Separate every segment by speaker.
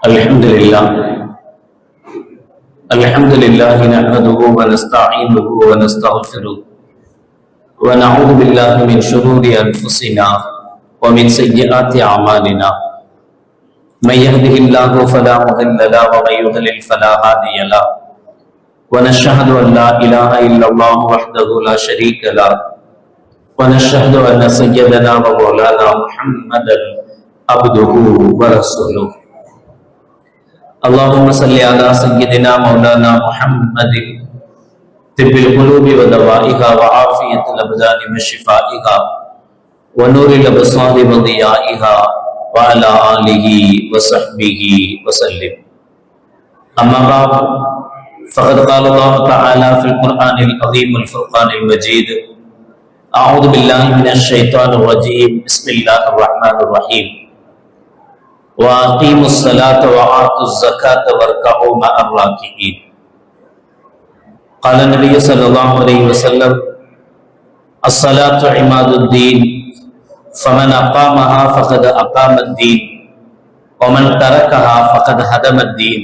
Speaker 1: الحمد لله نحمده ونستعينه ونستغفره ونعوذ بالله من شرور أنفسنا ومن سيئات أعمالنا من يهده الله فلا مضل له ومن يضلل فلا هادي له ونشهد أن لا إله إلا الله وحده لا شريك له ونشهد أن سيدنا ومولانا محمدا عبده ورسوله اللهم صل على سيدنا مولانا محمد طب القلوب ودوائها وعافية الأبدان وشفائها ونور الأبصار وضيائها وعلى آله وصحبه وسلم. أما بعد فقد قال الله تعالى في القرآن العظيم والفرقان المجيد: أعوذ بالله من الشيطان الرجيم، بسم الله الرحمن الرحيم. وأقيموا الصلاة وآتوا الزكاة واركعوا مع الراكعين. قال النبي صلى الله عليه وسلم: الصلاة عماد الدين، فمن أقامها فقد أقام الدين، ومن تركها فقد هدم الدين،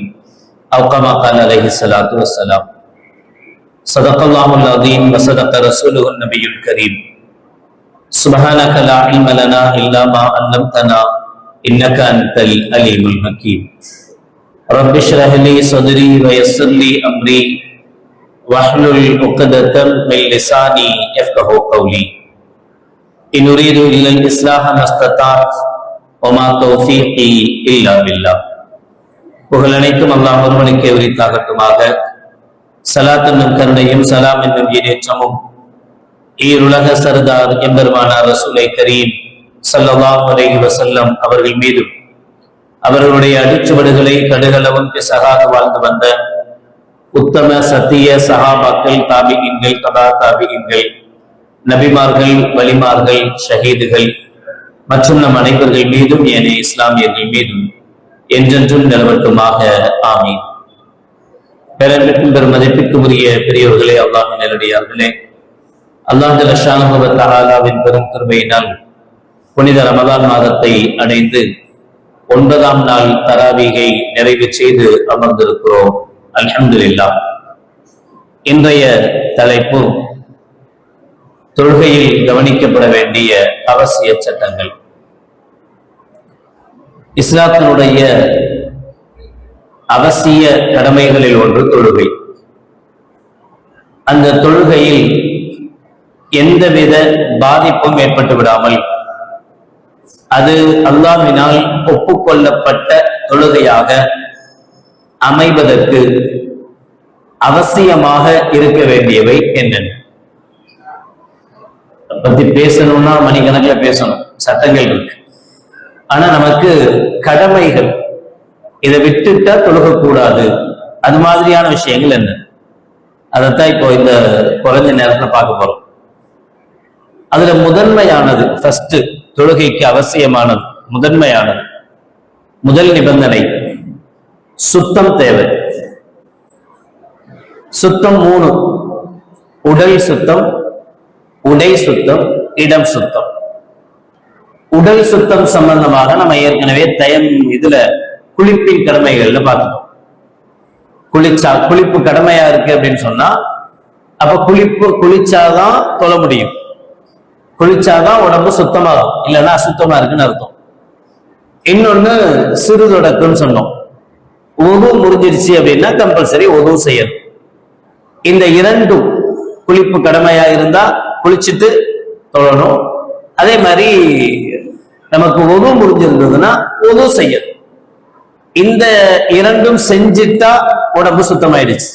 Speaker 1: أو كما قال عليه الصلاة والسلام. صدق الله العظيم وصدق رسوله النبي الكريم. سبحانك لا علم لنا إلا ما علمتنا إنك أنت العليم الحكيم. رب اشرح لي صدري ويسر لي أمري واحلل عقدة من لساني يفقهوا قولي. إن أريد إلا الإصلاح ما استطعت وما توفيقي إلا بالله. புகழ் அனைத்தும் அல்லாஹ் ஒருவனுக்கே உரித்தாகட்டுமாக. ஸலாத் என்னும் கருணையும் சலாம் என்னும் ஈரேற்றமும் ஈருலக சர்தார் எம்பெருமானார் ரசூலை கரீம் ஸல்லல்லாஹு அலைஹி வஸல்லம் அவர்கள் மீதும் அவர்களுடைய அடிச்சுவடுகளை கடுகளவும் பிசகாது வாழ்ந்து வந்த உத்தம சத்திய சஹாபாக்கள், தாபிகீன்கள், தபா தாபிகீன்கள், நபிமார்கள், வலிமார்கள், ஷஹீதுகள் மற்றும் நம் அனைவர்கள் மீதும் ஏனைய இஸ்லாமியர்கள் மீதும் என்றென்றும் நிலவட்டுமாக. ஆமீன். பேரன்பிற்கும் பெரும் மதிப்பிற்கும் உரிய பெரியவர்களே, அல்லாஹ்வின் நல்லடியார்களே, அல்லாஹ் ஜல்ல ஷானஹு வ தஆலாவின் பெரும் கிருபையினால் புனித ரமதான் மாதத்தை அடைந்து 9ஆம் நாள் தராவீகை நிறைவு செய்து அமர்ந்திருக்கிறோம். அல்ஹம்துலில்லாஹ். இன்றைய தலைப்பு தொழுகையில் கவனிக்கப்பட வேண்டிய அவசிய சட்டங்கள். இஸ்லாத்தினுடைய அவசிய கடமைகளில் ஒன்று தொழுகை. அந்த தொழுகையில் எந்தவித பாதிப்பும் ஏற்பட்டு விடாமல் அது அல்லாஹ்வினால் ஒப்புக்கொள்ளப்பட்ட தொழுகையாக அமைவதற்கு அவசியமாக இருக்க வேண்டியவை என்னென்ன பத்தி பேசணும்னா மணிக்கணக்கில் பேசணும், சட்டங்கள் இருக்கு. ஆனா நமக்கு கடமைகள், இதை விட்டுட்டா தொழுகக்கூடாது, அது மாதிரியான விஷயங்கள் என்ன, அதைத்தான் இப்போ இந்த குறைஞ்ச நேரத்துல பார்க்க போறோம். அதுல முதன்மையானது, ஃபர்ஸ்ட் தொழுகைக்கு அவசியமானது, முதன்மையானது, முதல் நிபந்தனை சுத்தம் தேவை. சுத்தம் 3: உடல் சுத்தம், உடை சுத்தம், இடம் சுத்தம். உடல் சுத்தம் சம்பந்தமாக நம்ம ஏற்கனவே இதுல குளிப்பின் கடமைகள்ல பார்த்துட்டோம். குளிப்பு கடமையா இருக்கு அப்படின்னு சொன்னா அப்ப குளிச்சாதான் தொழ முடியும், குளிச்சாதான் உடம்பு சுத்தமாகும், இல்லைன்னா அசுத்தமா இருக்குன்னு அர்த்தம். இன்னொன்னு சிறு தொடக்குன்னு சொன்னோம். ஒது முடிஞ்சிருச்சு அப்படின்னா கம்பல்சரி ஒது செய்யணும். இந்த இரண்டும் குளிப்பு கடமையா இருந்தா குளிச்சுட்டு தொழணும். அதே மாதிரி நமக்கு ஒது முடிஞ்சிருந்ததுன்னா ஒது செய்யணும். இந்த இரண்டும் செஞ்சுட்டா உடம்பு சுத்தமாயிடுச்சு,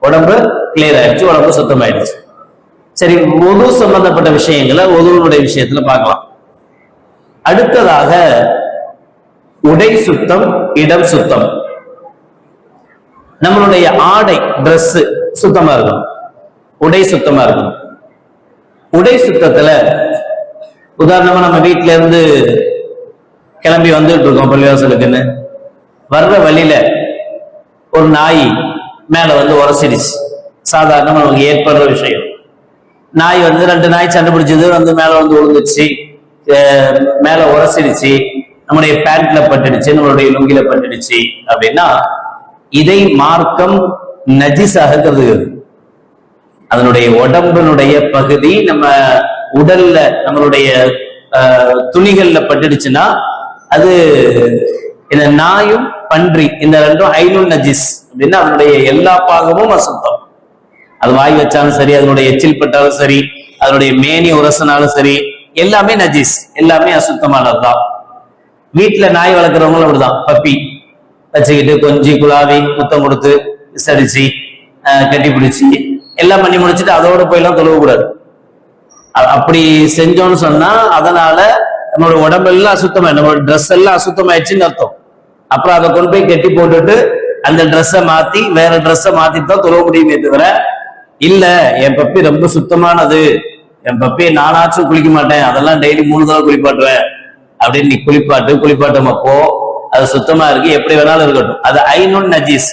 Speaker 1: உடம்பு கிளியர் ஆயிடுச்சு, உடம்பு சுத்தமாயிடுச்சு. சரி, ஒது சம்பந்தப்பட்ட விஷயங்களை ஒதுவனுடைய விஷயத்துல பார்க்கலாம். அடுத்ததாக உடை சுத்தம், இடம் சுத்தம். நம்மளுடைய ஆடை, டிரெஸ் சுத்தமா இருக்கணும், உடை சுத்தமா இருக்கணும். உடை சுத்தத்துல உதாரணமா நம்ம வீட்டுல இருந்து கிளம்பி வந்துட்டு இருக்கோம் பள்ளிவாசலுக்குன்னு, வர்ற வழியில ஒரு நாய் மேல வந்து உரசிடுச்சு. சாதாரணமா நமக்கு ஏற்படுற விஷயம். நாய் வந்து 2 நாய் சண்டை பிடிச்சது, வந்து மேல வந்து விழுந்துச்சு, மேல உரசிடுச்சு. நம்முடைய பேண்ட்ல பட்டுடுச்சு, நம்மளுடைய லுங்கில பட்டுடுச்சு அப்படின்னா இதை மார்க்கம் நஜிஸாக கருதுகிறது. அதனுடைய உடம்பினுடைய பகுதி நம்ம உடல்ல நம்மளுடைய துணிகள்ல பட்டுடுச்சுன்னா அது இந்த நாயும் பன்றி இந்த ரெண்டும் ஐனுல் நஜிஸ் அப்படின்னா அதனுடைய எல்லா பாகமும் அசுத்தம். அது வாய் வச்சாலும் சரி, அதனுடைய எச்சில் பட்டாலும் சரி, அதனுடைய மேனி உரசனாலும் சரி, எல்லாமே நஜிஸ், எல்லாமே அசுத்தமானதுதான். வீட்டுல நாய் வளர்க்குறவங்களும் அப்படிதான். பப்பி வச்சுக்கிட்டு கொஞ்சி குழாவி முத்தம் கொடுத்து விசாரிச்சு கட்டி பிடிச்சி எல்லாம் பண்ணி முடிச்சுட்டு அதோட போயெல்லாம் தொழுவக்கூடாது. அப்படி செஞ்சோம்னு சொன்னா அதனால நம்மளோட உடம்பெல்லாம் அசுத்தமா, நம்மளோட ட்ரெஸ் எல்லாம் அசுத்தமாயிடுச்சுன்னு அர்த்தம். அப்புறம் அதை கொண்டு போய் கட்டி போட்டுட்டு அந்த ட்ரெஸ்ஸை மாத்தி வேற ட்ரெஸ்ஸை மாத்திட்டு தான் தொழுவ முடியுமே தவிர, இல்ல என் பப்பி ரொம்ப சுத்தமானது, என் பப்பியை நானாச்சும் குளிக்க மாட்டேன், அதெல்லாம் டெய்லி 3 தடவை குளிப்பாட்டுவேன் அப்படின்னு நீ குளிப்பாட்டமப்போ அது சுத்தமா இருக்கு, எப்படி வேணாலும் இருக்கட்டும், அது ஐனுன் நஜீஸ்.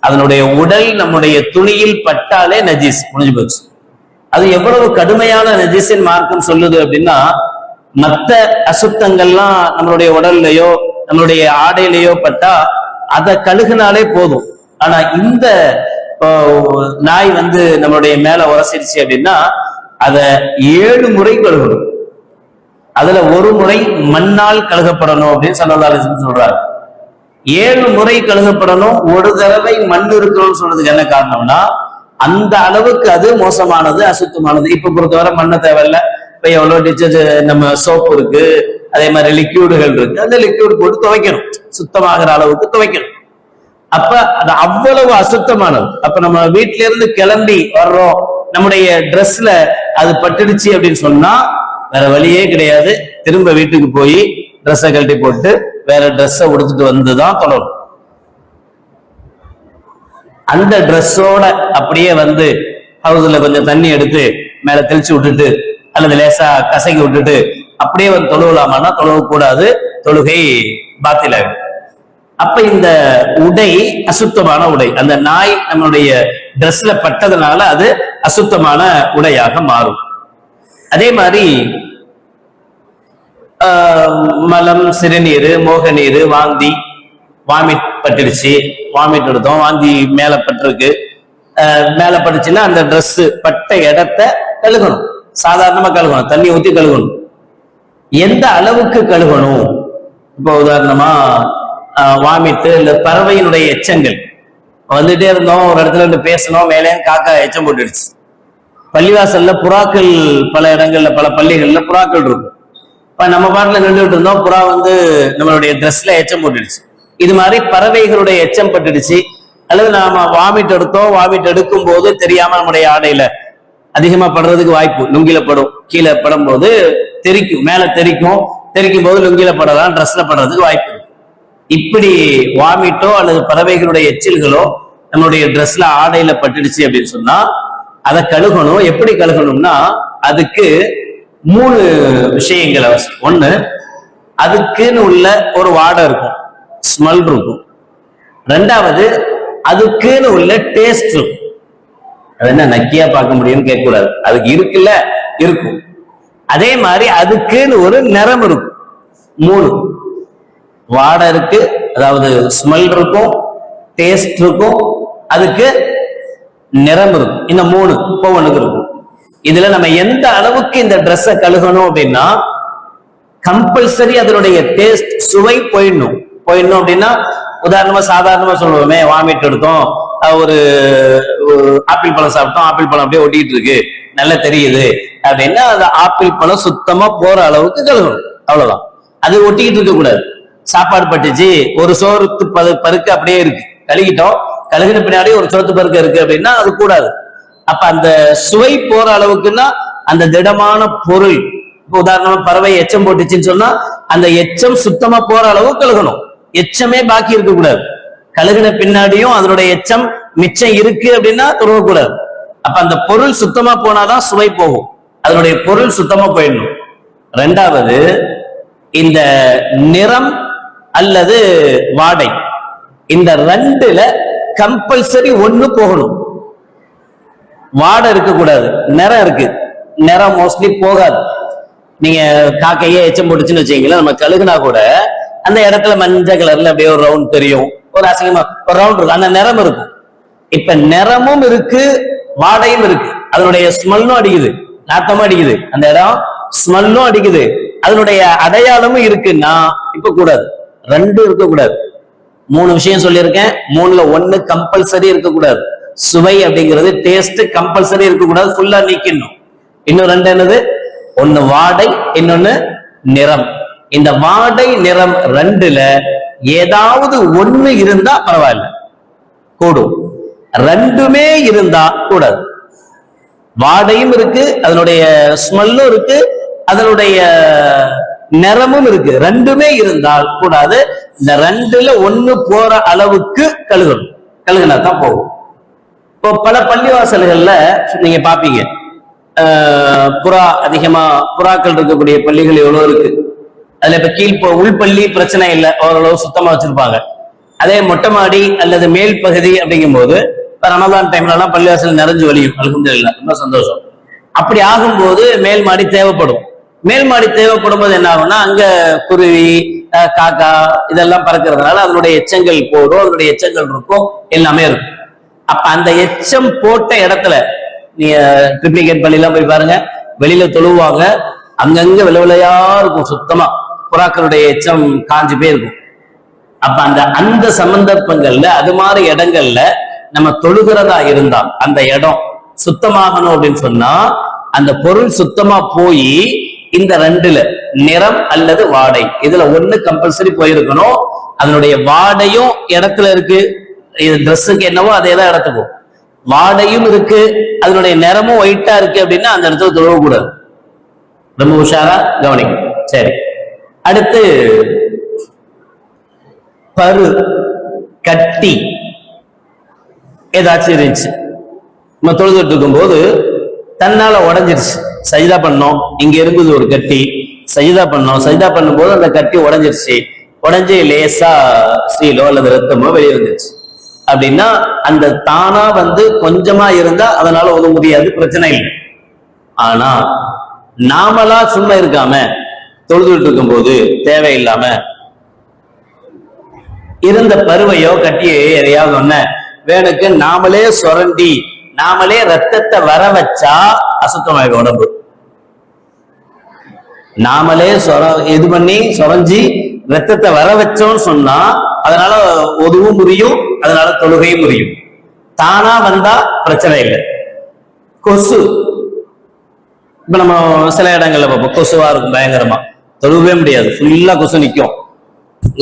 Speaker 1: அதனுடைய உடல் நம்முடைய துணியில் பட்டாலே நஜீஸ், முடிஞ்சு போச்சு. அது எவ்வளவு கடுமையான நஜீஸின் மார்க்கம் சொல்லுது அப்படின்னா, மற்ற அசுத்தங்கள்லாம் நம்மளுடைய உடல்லையோ நம்மளுடைய ஆடையிலையோ பட்டா அதை கழுகுனாலே போதும். ஆனா இந்த நாய் நம்மளுடைய மேல உரசிடுச்சு அப்படின்னா அதை 7 முறை கழுகணும். அதுல ஒரு முறை மண்ணால் கழுகப்படணும் அப்படின்னு ஸல்லல்லாஹு அலைஹி வஸல்லம் சொல்றாரு. 7 முறை கழுகப்படணும். ஒரு தடவை மண் இருக்கணும்னு சொல்றதுக்கு என்ன காரணம்னா, அந்த அளவுக்கு அது மோசமானது, அசுத்தமானது. இப்ப பொறுத்தவரை மண்ணை தேவையில்ல. இப்ப எவ்வளவு டிச்சர்ஜ் நம்ம சோப்பு இருக்கு, அதே மாதிரி லிக்யூடுகள் இருக்கு, அந்த லிக்யூட் போட்டு துவைக்கணும், சுத்தமாகிற அளவுக்கு துவைக்கணும். அப்ப அது அவ்வளவு அசுத்தமானது. அப்ப நம்ம வீட்டுல இருந்து கிளம்பி வர்றோம், நம்முடைய ட்ரெஸ்ல அது பட்டுடுச்சு அப்படின்னு சொன்னா வேற வழியே கிடையாது. திரும்ப வீட்டுக்கு போய் ட்ரெஸ்ஸை கழட்டி போட்டு வேற ட்ரெஸ்ஸை உடுத்துட்டு வந்துதான் தொடரும். அந்த ட்ரெஸ்ஸோட அப்படியே ஹவுஸ்ல கொஞ்சம் தண்ணி எடுத்து மேல தெளிச்சு விட்டுட்டு அல்லது லேசா கசக்கி விட்டுட்டு அப்படியே தொழுவலாமான்னா தொழுவக்கூடாது, தொழுகை பாத்திலாகும். அப்ப இந்த உடை அசுத்தமான உடை, அந்த நாய் நம்மளுடைய ட்ரெஸ்ல பட்டதுனால அது அசுத்தமான உடையாக மாறும். அதே மாதிரி மலம், சிறுநீர், மோக நீர், வாந்தி, வாமிட் பட்டுடுச்சு, வாமிட் எடுத்தோம், வாந்தி மேல பட்டிருக்கு, மேல பட்டுச்சுன்னா அந்த ட்ரெஸ் பட்ட இடத்த கழுகணும், சாதாரணமா கழுகணும், தண்ணி ஊற்றி கழுகணும். எந்த அளவுக்கு கழுகணும்? இப்போ உதாரணமா வாமிட்டு இல்ல பறவையினுடைய எச்சங்கள் வந்துட்டே இருந்தோம், ஒரு இடத்துல இருந்து பேசணும், மேலே காக்கா எச்சம் போட்டுடுச்சு. பள்ளிவாசல்ல புறாக்கள் பல இடங்கள்ல பல பள்ளிகள்ல புறாக்கள் இருக்கும். இப்ப நம்ம பாட்டுல நின்றுட்டு இருந்தோம், புறா நம்மளுடைய ட்ரெஸ்ல எச்சம் போட்டுடுச்சு. இது மாதிரி பறவைகளுடைய எச்சம் பட்டுடுச்சு. அல்லது நாம வாமிட் எடுத்தோம், வாமிட் எடுக்கும் போது தெரியாம நம்முடைய ஆடையில அதிகமா படுறதுக்கு வாய்ப்பு, லுங்கில படும், கீழே படும் போது தெரிக்கும், மேல தெரிக்கும் போது லுங்கில படலாம், ட்ரெஸ்ல படுறதுக்கு வாய்ப்பு இருக்கு. இப்படி வாமிட்டோ அல்லது பறவைகளுடைய எச்சில்களோ நம்மளுடைய ட்ரெஸ்ல ஆடையில பட்டுடுச்சு அப்படின்னு சொன்னா அதை கழுகணும். எப்படி கழுகணும்னா அதுக்கு 3 விஷயங்கள் அவசியம். ஒண்ணு, அதுக்குன்னு உள்ள ஒரு வாடை இருக்கும், ஸ்மெல் இருக்கும். 2வது, அதுக்குன்னு உள்ள டேஸ்ட் இருக்கும். அது என்ன நக்கியா பார்க்க முடியும்னு கேட்க கூடாது, அதுக்கு இருக்குல்ல, இருக்கும். அதே மாதிரி அதுக்குன்னு ஒரு நிறம் இருக்கும். 3 வாடை இருக்கு, அதாவது ஸ்மெல் இருக்கும், டேஸ்ட் இருக்கும், அதுக்கு நிறம் இருக்கும். இந்த 3 ஒவ்வொன்றுக்கு இருக்கும். இதுல நம்ம எந்த அளவுக்கு இந்த ட்ரெஸ்ஸை கழுகணும் அப்படின்னா, கம்பல்சரி அதனுடைய டேஸ்ட், சுவை போயிடணும் அப்படின்னா, உதாரணமா சாதாரணமா சொல்லுவோமே, வாமிட் எடுத்தோம், ஒரு ஆப்பிள் பழம் சாப்பிட்டோம், ஆப்பிள் பழம் அப்படியே ஒட்டிட்டு இருக்கு, நல்லா தெரியுது அப்படின்னா அந்த ஆப்பிள் பழம் சுத்தமா போற அளவுக்கு கழுகணும், அவ்வளவுதான். அது ஒட்டிக்கிட்டு இருக்க கூடாது. சாப்பாடு பட்டுச்சு, ஒரு சோறு பருக்கு அப்படியே இருக்கு, கழுகிட்டோம், கழுகின பின்னாடி ஒரு சோத்து பருக்கு இருக்கு அப்படின்னா அது கூடாது. அப்ப அந்த சுவை போற அளவுக்குன்னா அந்த திடமான பொருள், உதாரணமா பறவை எச்சம் போட்டுச்சுன்னு சொன்னா அந்த எச்சம் சுத்தமா போற அளவு கழுகணும், எச்சமே பாக்கி இருக்க கூடாது. கழுகின பின்னாடியும் அதனுடைய எச்சம் மிச்சம் இருக்கு அப்படின்னா துறவக்கூடாது. அப்ப அந்த பொருள் சுத்தமா போனாதான் சுவை போகும், அதனுடைய பொருள் சுத்தமா போயிடணும். 2வது, இந்த நிறம் அல்லது வாடை, இந்த 2ல கம்பல்சரி 1 போகணும். வாடை இருக்கக்கூடாது, நிறம் இருக்கு, நிறம் மோஸ்ட்லி போகாது. நீங்க காக்கையே எச்சம் போட்டுச்சுன்னு வச்சீங்களா, நம்ம கழுகுனா கூட அந்த இடத்துல மஞ்சள் கலர்ல அப்படியே ஒரு ரவுண்ட் தெரியும், ஒரு அசிங்கமா ஒரு ரவுண்ட் இருக்கும், அந்த நிறம் இருக்கும். இப்ப நிறமும் இருக்கு, வாடையும் இருக்கு, அதனுடைய ஸ்மெல்லும் அடிக்குது, நாட்டமும் அடிக்குது, அந்த இடம் ஸ்மெல்லும் அடிக்குது, அதனுடைய அடையாளமும் இருக்குன்னா இப்ப கூடாது. ரெண்டும் இருக்கக்கூடாது. 3 விஷயம் சொல்லியிருக்கேன், 3ல 1 கம்பல்சரி இருக்கக்கூடாது. சுவை அப்படிங்கிறது டேஸ்ட் கம்பல்சரி இருக்கக்கூடாது, ஃபுல்லா நீக்கணும். இன்னும் 2 என்னது? 1 வாடை, இன்னொன்னு நிறம். இந்த வாடை நிறம் 2ல ஏதாவது 1 இருந்தா பரவாயில்ல, கூடும். 2மே இருந்தா கூடாது. வாடையும் இருக்கு, அதனுடைய ஸ்மெல்லும் இருக்கு, அதனுடைய நிறமும் இருக்கு, 2மே இருந்தால் கூடாது. இந்த 2ல 1 போற அளவுக்கு கழுகணும், கழுகுனா தான் போகும். இப்போ பல பள்ளிவாசல்கள்ல நீங்க பாப்பீங்க, புறா அதிகமா புறாக்கள் இருக்கக்கூடிய பள்ளிகள் எவ்வளவு இருக்கு. அதுல இப்ப உள்பள்ளி பிரச்சனை இல்லை, ஓரளவு சுத்தமா வச்சிருப்பாங்க. அதே மொட்டை மாடி அல்லது மேல் பகுதி அப்படிங்கும் போது இப்ப ரமதான் டைம்ல எல்லாம் பள்ளிவாசல் நிறைஞ்சு வலியும், அல்ஹம்துலில்லாஹ், ரொம்ப சந்தோஷம். அப்படி ஆகும்போது மேல் மாடி தேவைப்படும். மேல் மாடி தேவைப்படும் போது என்ன ஆகும்னா, அங்க குருவி காக்கா இதெல்லாம் பறக்கிறதுனால அதனுடைய எச்சங்கள் போடும், அதனுடைய எச்சங்கள் இருக்கும், எல்லாமே இருக்கும். அப்ப அந்த எச்சம் போட்ட இடத்துல நீங்க ட்ரிப்ளிகேட் பள்ளியெல்லாம் போய் பாருங்க, வெளியில தொழுவாங்க, அங்கங்க விளையா இருக்கும், சுத்தமா புறாக்களுடைய எச்சம் காஞ்சு போய் இருக்கும். அப்ப அந்த சந்தர்ப்பங்கள்ல அது மாதிரி இடங்கள்ல நம்ம தொழுகிறதா இருந்தால் அந்த இடம் சுத்தமாகணும் அப்படின்னு சொன்னா அந்த பொருள் சுத்தமா போய் இந்த 2ல நிறம் அல்லது வாடை இதுல 1 கம்பல்சரி போயிருக்கணும். அதனுடைய வாடையும் இடத்துல இருக்கு, ட்ரெஸ்ஸுக்கு என்னவோ அதே தான் இடத்துக்கும் வாடையும் இருக்கு, அதனுடைய நிறமும் ஒயிட்டா இருக்கு அப்படின்னா அந்த இடத்துல தொழக்கூடாது. ரொம்ப உஷாரா கவனிக்கும். சரி, அடுத்து பரு கட்டி ஏதாச்சும் இருந்துச்சு, நம்ம தொழுதுட்டு இருக்கும் போது தன்னால உடஞ்சிருச்சு, சஜிதா பண்ணோம், இங்க இருந்தது ஒரு கட்டி, சஜிதா பண்ணோம், சஜிதா பண்ணும் போது அந்த கட்டி உடஞ்சிருச்சு, உடஞ்சி லேசா ஸ்ரீலோ அல்லது ரத்தமோ வெளியே வந்துருச்சு அப்படின்னா அந்த தானா கொஞ்சமா இருந்தா அதனால உதவ முடியாது, பிரச்சனை இல்லை. ஆனா நாமளா சும்மா இருக்காம தொழுதுட்டு இருக்கும் போது தேவையில்லாம இருந்த பருவையோ கட்டியோ எதையாவது ஒண்ணு வேணுக்கு நாமளே சுரண்டி நாமளே ரத்தத்தை வர வச்சா அசுத்தமாயிடும் உடம்பு. நாமளே இது பண்ணி சுரஞ்சி ரத்தத்தை வர வச்சோம்னு சொன்னா அதனால உதவும் முடியும், அதனால தொழுகையும் முடியும். தானா வந்தா பிரச்சனை இல்லை. கொசு இப்ப நம்ம சில இடங்கள்ல பார்ப்போம், கொசுவா இருக்கும், பயங்கரமா தொழுவே முடியாது, ஃபுல்லா கொசு நிக்கும்,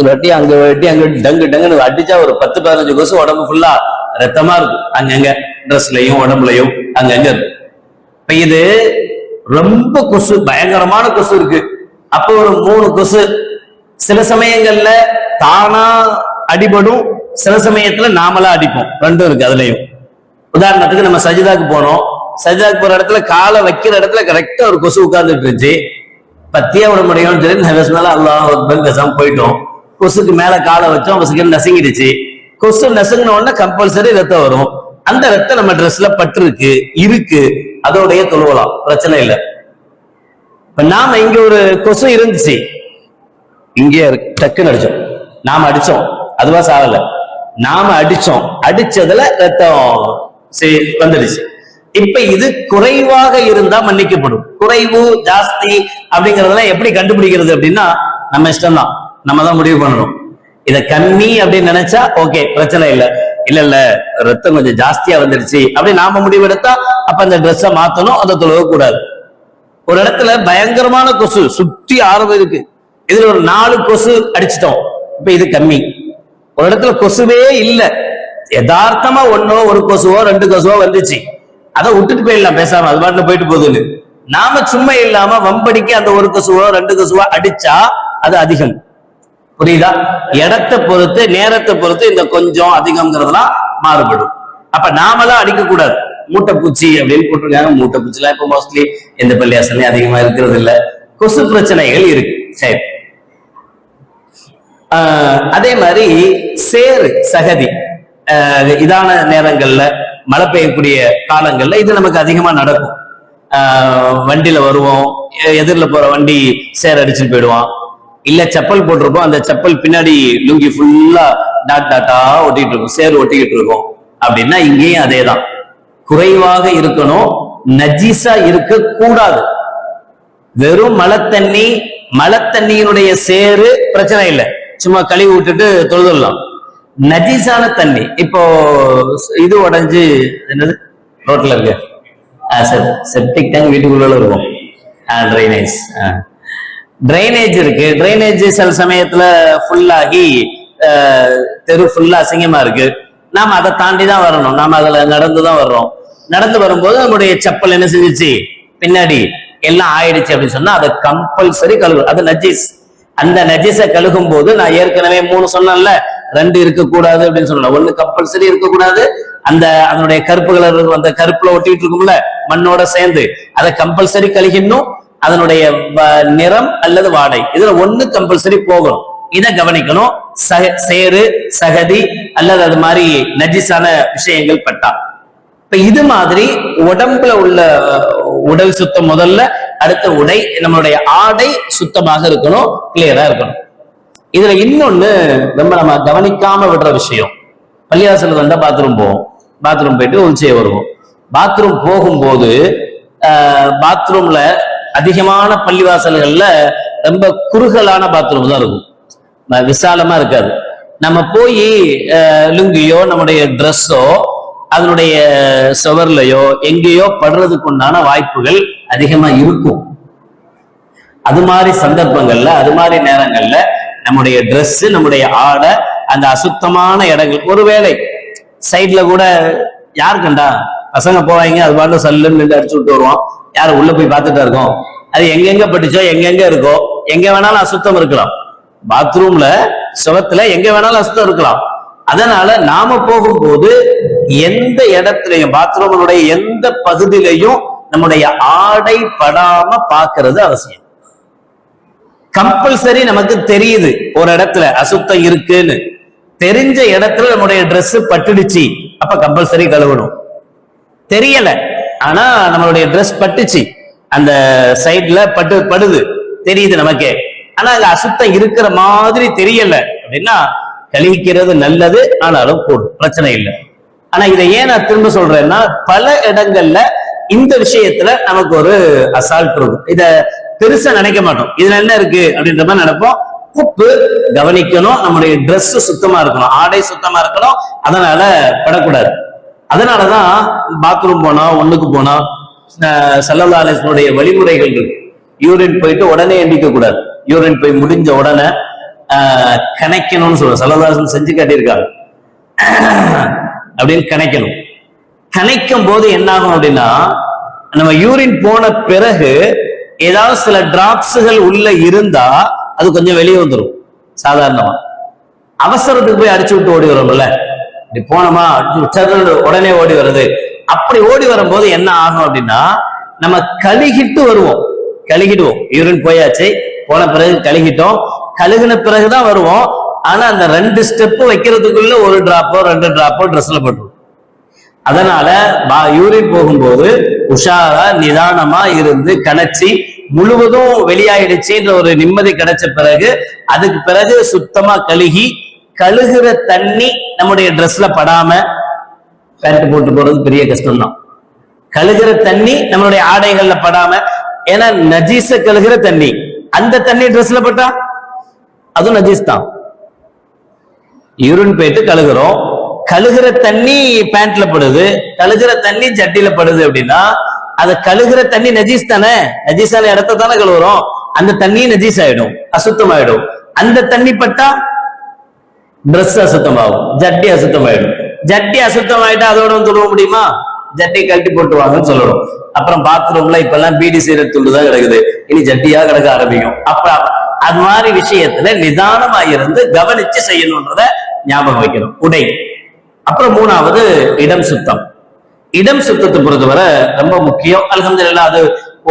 Speaker 1: வெட்டி அங்க வெட்டி அங்க டங்கு டங்குன்னு அடிச்சா ஒரு 10-15 கொசு உடம்பு ஃபுல்லா ரத்தமா இருக்கும், அங்கங்க ட்ரெஸ்லயும் உடம்புலயும் அங்கங்க இருக்கு. இப்ப இது ரொம்ப கொசு, பயங்கரமான கொசு இருக்கு. அப்ப ஒரு 3 கொசு சில சமயங்கள்ல தானா அடிபடும், சில சமயத்துல நாமளா அடிப்போம், 2 இருக்கு அதுலயும். உதாரணத்துக்கு நம்ம சஜிதாக்கு போனோம், சஜிதாக்கு போற இடத்துல காலை வைக்கிற இடத்துல கரெக்டா ஒரு கொசு உட்கார்ந்துட்டு இருந்துச்சு, பத்தியா விட முடியும்னு சொல்லி நவஸ்னால அல்லாஹ் அக்பர் பேசாம போயிட்டோம். கொசுக்கு மேல காலை வச்சோம், கொசுக்கு நசுங்கிடுச்சு. கொசு நசுங்கின உடனே கம்பல்சரி ரத்தம் வரும், அந்த ரத்தம் நம்ம ட்ரெஸ்ல பட்டு இருக்கு அதோடைய தொழுவலாம், பிரச்சனை இல்லை. இப்ப நாம இங்க ஒரு கொசு இருந்துச்சு, இங்கே டக்குன்னு அடிச்சோம், நாம அடிச்சோம், அதுவா சாகல, நாம அடிச்சோம், அடிச்சதுல ரத்தம் வந்துடுச்சு. இப்ப இது குறைவாக இருந்தா மன்னிக்கப்படும். குறைவு ஜாஸ்தி அப்படிங்கறதெல்லாம் எப்படி கண்டுபிடிக்கிறது அப்படின்னா நம்ம இஷ்டம் தான், நம்ம தான் முடிவு பண்ணணும். இத கம்மி அப்படின்னு நினைச்சா ஓகே, பிரச்சனை இல்லை. இல்ல இல்ல ரத்தம் கொஞ்சம் ஜாஸ்தியா வந்துடுச்சு அப்படி நாம முடிவெடுத்தா அப்ப அந்த ட்ரெஸ்ஸை மாத்தணும், அதை தொழுவ கூடாது. ஒரு இடத்துல பயங்கரமான கொசு சுற்றி ஆரம்பம் இருக்கு, இதுல ஒரு 4 கொசு அடிச்சிட்டோம், இப்ப இது கம்மி. ஒரு இடத்துல கொசுவே இல்ல, யதார்த்தமா ஒரு கொசுவோ 2 கொசுவோ வந்துச்சு, அதை விட்டுட்டு போயிடலாம் பேசாம, அது பாட்டுல போயிட்டு போகுதுன்னு. நாம சும்மா இல்லாம வம்படிக்கு அந்த 1 கொசுவோ 2 கொசுவோ அடிச்சா அது அதிகம். புரியுதா? இடத்தை பொறுத்து நேரத்தை பொறுத்து இந்த கொஞ்சம் அதிகம்ங்கிறதுலாம் மாறுபடும். அப்ப நாமெல்லாம் அடிக்க கூடாது. மூட்டைப்பூச்சி அப்படின்னு போட்டிருக்காங்க, மூட்டைப்பூச்சிலாம் இப்ப மோஸ்ட்லி எந்த பள்ளியாசலையும் அதிகமா இருக்கிறது இல்ல, கொசு பிரச்சனைகள் இருக்கு. சரி, அதே மாதிரி சேறு சகதி இதான நேரங்கள்ல மழை பெய்யக்கூடிய காலங்கள்ல இது நமக்கு அதிகமா நடக்கும். வண்டியில வருவோம், எதிரில் போற வண்டி சேர் அடிச்சுட்டு போயிடுவான், இல்ல செப்பல் போட்டிருப்போம், அந்த செப்பல் பின்னாடி லுங்கி ஃபுல்லா டாட் டாட்டா ஒட்டிட்டு இருக்கும், சேர் ஒட்டிக்கிட்டு இருக்கும். அப்படின்னா இங்கேயும் அதேதான், குறைவாக இருக்கணும், நஜீஸா இருக்க கூடாது. வெறும் மழை தண்ணியினுடைய சேரு பிரச்சனை இல்லை, சும்மா கழுவி விட்டுட்டு தொழுதலாம். நஜீஸான தண்ணி, இப்போ இது உடஞ்சு என்னது ரோட்ல இருக்கு, செப்டிக் டேங்க் வீட்டுக்குள்ள இருக்கும், ட்ரைனேஜ் இருக்கு. ட்ரைனேஜ் சில சமயத்துல ஃபுல்லாகி தெரு ஃபுல்லா அசிங்கமா இருக்கு, நாம அதை தாண்டி தான் வரணும், நாம அதுல நடந்துதான் வர்றோம். நடந்து வரும்போது நம்முடைய செப்பல் என்ன செஞ்சிச்சு, பின்னாடி எல்லாம் ஆயிடுச்சு அப்படின்னு சொன்னா அதை கம்பல்சரி கழுகும், அது நஜீஸ். அந்த நஜீஸை கழுகும் போது நான் ஏற்கனவே 3 சொன்னேன்ல, 2 இருக்கக்கூடாது அப்படின்னு சொன்னேன். 1 கம்பல்சரி இருக்கக்கூடாது, அதனுடைய கருப்பு கலர் அந்த கருப்புல ஒட்டிட்டு இருக்கும்ல மண்ணோட சேர்ந்து, அதை கம்பல்சரி கழுகிடணும். அதனுடைய நிறம் அல்லது வாடை, இதுல 1 கம்பல்சரி போகணும், இதை கவனிக்கணும். சேரு சகதி அல்லது அது மாதிரி நஜீஸான விஷயங்கள் பட்டா. இப்ப இது மாதிரி உடம்புல உள்ள உடல் சுத்தம் முதல்ல, அடுத்த உடை, நம்மளுடைய ஆடை சுத்தமாக இருக்கணும், கிளியரா இருக்கணும். இதுல இன்னொன்னு ரொம்ப நம்ம கவனிக்காம விடுற விஷயம், பள்ளிவாசல் வந்தா பாத்ரூம் போவோம், பாத்ரூம் போயிட்டு உள்செய்ய வருவோம். பாத்ரூம் போகும்போது பாத்ரூம்ல அதிகமான பள்ளிவாசல்கள்ல ரொம்ப குறுகலான பாத்ரூம் தான் இருக்கும், விசாலமா இருக்காது. நம்ம போய் லுங்கியோ நம்முடைய ட்ரெஸ்ஸோ அதனுடைய சுவர்லையோ எங்கேயோ படுறதுக்கு உண்டான வாய்ப்புகள் அதிகமா இருக்கும். அது மாதிரி சந்தர்ப்பங்கள்ல, அது மாதிரி நேரங்கள்ல நம்முடைய ட்ரெஸ், நம்முடைய ஆடை அந்த அசுத்தமான இடங்கள், ஒருவேளை சைட்ல கூட யாரு கண்டா பசங்க போவாங்க, அது பாட்டு சல்லுன்னு அடிச்சு விட்டு வருவோம், யாரும் உள்ள போய் பார்த்துட்டா இருக்கோம். அது எங்கெங்க பட்டுச்சோ எங்கெங்க இருக்கோ, எங்க வேணாலும் அசுத்தம் இருக்கலாம். பாத்ரூம்ல சுவத்துல எங்க வேணாலும் அசுத்தம் இருக்கலாம். அதனால நாம போகும்போது எந்த இடத்துலயும், பாத்ரூமினுடைய எந்த பகுதியிலையும் நம்முடைய ஆடை படாம பாக்குறது அவசியம். கம்பல்சரி நமக்கு தெரியுது ஒரு இடத்துல அசுத்தம் இருக்குன்னு, தெரிஞ்ச இடத்துல நம்முடைய ட்ரெஸ் பட்டுடுச்சு, அப்ப கம்பல்சரி கழுவணும். தெரியல, ஆனா நம்மளுடைய ட்ரெஸ் பட்டுச்சு, அந்த சைட்ல படுது, தெரியுது நமக்கே, ஆனா அது அசுத்தம் இருக்கிற மாதிரி தெரியல அப்படின்னா கழுவிக்கிறது நல்லது, ஆனாலும் போடும், பிரச்சனை இல்லை. ஆனா இதை ஏன் நான் திரும்ப சொல்றேன்னா, பல இடங்கள்ல இந்த விஷயத்துல நமக்கு ஒரு அசால்ட் இருக்கும், இத பெருசா நினைக்க மாட்டோம், இதுல என்ன இருக்கு அப்படின்ற மாதிரி நினைப்போம். உப்பு கவனிக்கணும், நம்முடைய ட்ரெஸ் சுத்தமா இருக்கணும், ஆடை சுத்தமா இருக்கணும், அதனால படக்கூடாது. அதனாலதான் பாத்ரூம் போனா, ஒண்ணுக்கு போனா ஸல்லல்லாஹு அலைஹி வஸல்லம் வழிமுறைகள் இருக்கு. யூரின் போயிட்டு உடனே எண்ணிக்க கூடாது, யூரின் போய் முடிஞ்ச உடனே கணைக்கணும்னு சொல்ற ஸல்லல்லாஹு அலைஹி வஸல்லம் செஞ்சு காட்டியிருக்காங்க. அப்படின்னு கணைக்கணும். கணைக்கும் போது என்ன ஆகும் அப்படின்னா, நம்ம யூரின் போன பிறகு ஏதாவது சில டிராப்ஸுகள் உள்ள இருந்தா அது கொஞ்சம் வெளியே வந்துடும். சாதாரணமா அவசரத்துக்கு போய் அடிச்சு விட்டு ஓடி வரோம்ல, இப்படி போனோமா உடனே ஓடி வருது, அப்படி ஓடி வரும்போது என்ன ஆகும் அப்படின்னா, நம்ம கழுகிட்டு வருவோம், கழுகிடுவோம், யூரின் போயாச்சு, போன பிறகு கழுகிட்டோம், கழுகின பிறகுதான் வருவோம். ஆனா அந்த 2 ஸ்டெப் வைக்கிறதுக்குள்ள 1 டிராப்போ 2 டிராப்போ ட்ரெஸ்ல போட்டுரும். அதனால யூரின் போகும்போது உஷாரா நிதானமா இருந்து கணைச்சி முழுவதும் வெளியாயிடுச்சுன்ற ஒரு நிம்மதி கிடைச்ச பிறகு, அதுக்கு பிறகு சுத்தமா கழுகி, கழுகுற தண்ணி நம்முடைய ட்ரெஸ்ல படாம, பேண்ட் போட்டு போறது பெரிய கஷ்டம் தான், கழுகுற தண்ணி நம்மளுடைய ஆடைகள்ல படாம, ஏன்னா நஜீஸ கழுகுற தண்ணி, அந்த தண்ணி ட்ரெஸ்ல பட்டா அதுவும் நஜீஸ் தான். யூரின் போயிட்டு கழுகுறோம், கழுகுற தண்ணி பேண்ட்ல படுது, கழுகுற தண்ணி ஜட்டில படுது அப்படின்னா, அது கழுகுற தண்ணி நஜீஸ் தானே, நஜீஸான இடத்த தானே கழுவுறோம், அந்த தண்ணி நஜீஸ் ஆயிடும், அசுத்தமாயிடும். அந்த தண்ணி பட்டா ட்ரெஸ் அசுத்தமாகும், ஜட்டி அசுத்தமாயிடும். ஜட்டி அசுத்தமாயிட்டா அதோட தொழுவ முடியுமா? ஜட்டி கழட்டி போட்டு வாங்கன்னு சொல்லணும். அப்புறம் பாத்ரூம்ல இப்ப எல்லாம் பீடி சீரட் துண்டு தான் கிடக்குது, இனி ஜட்டியா கிடக்க ஆரம்பிக்கும். அப்ப அது மாதிரி விஷயத்துல நிதானமா இருந்து கவனிச்சு செய்யணும்ன்றத ஞாபகம் வைக்கணும். உடை. அப்புறம் 3வது இடம் சுத்தம். இடம் சுத்தத்தை பொறுத்தவரை ரொம்ப முக்கியம். அல்ஹம்துலில்லாஹ் அது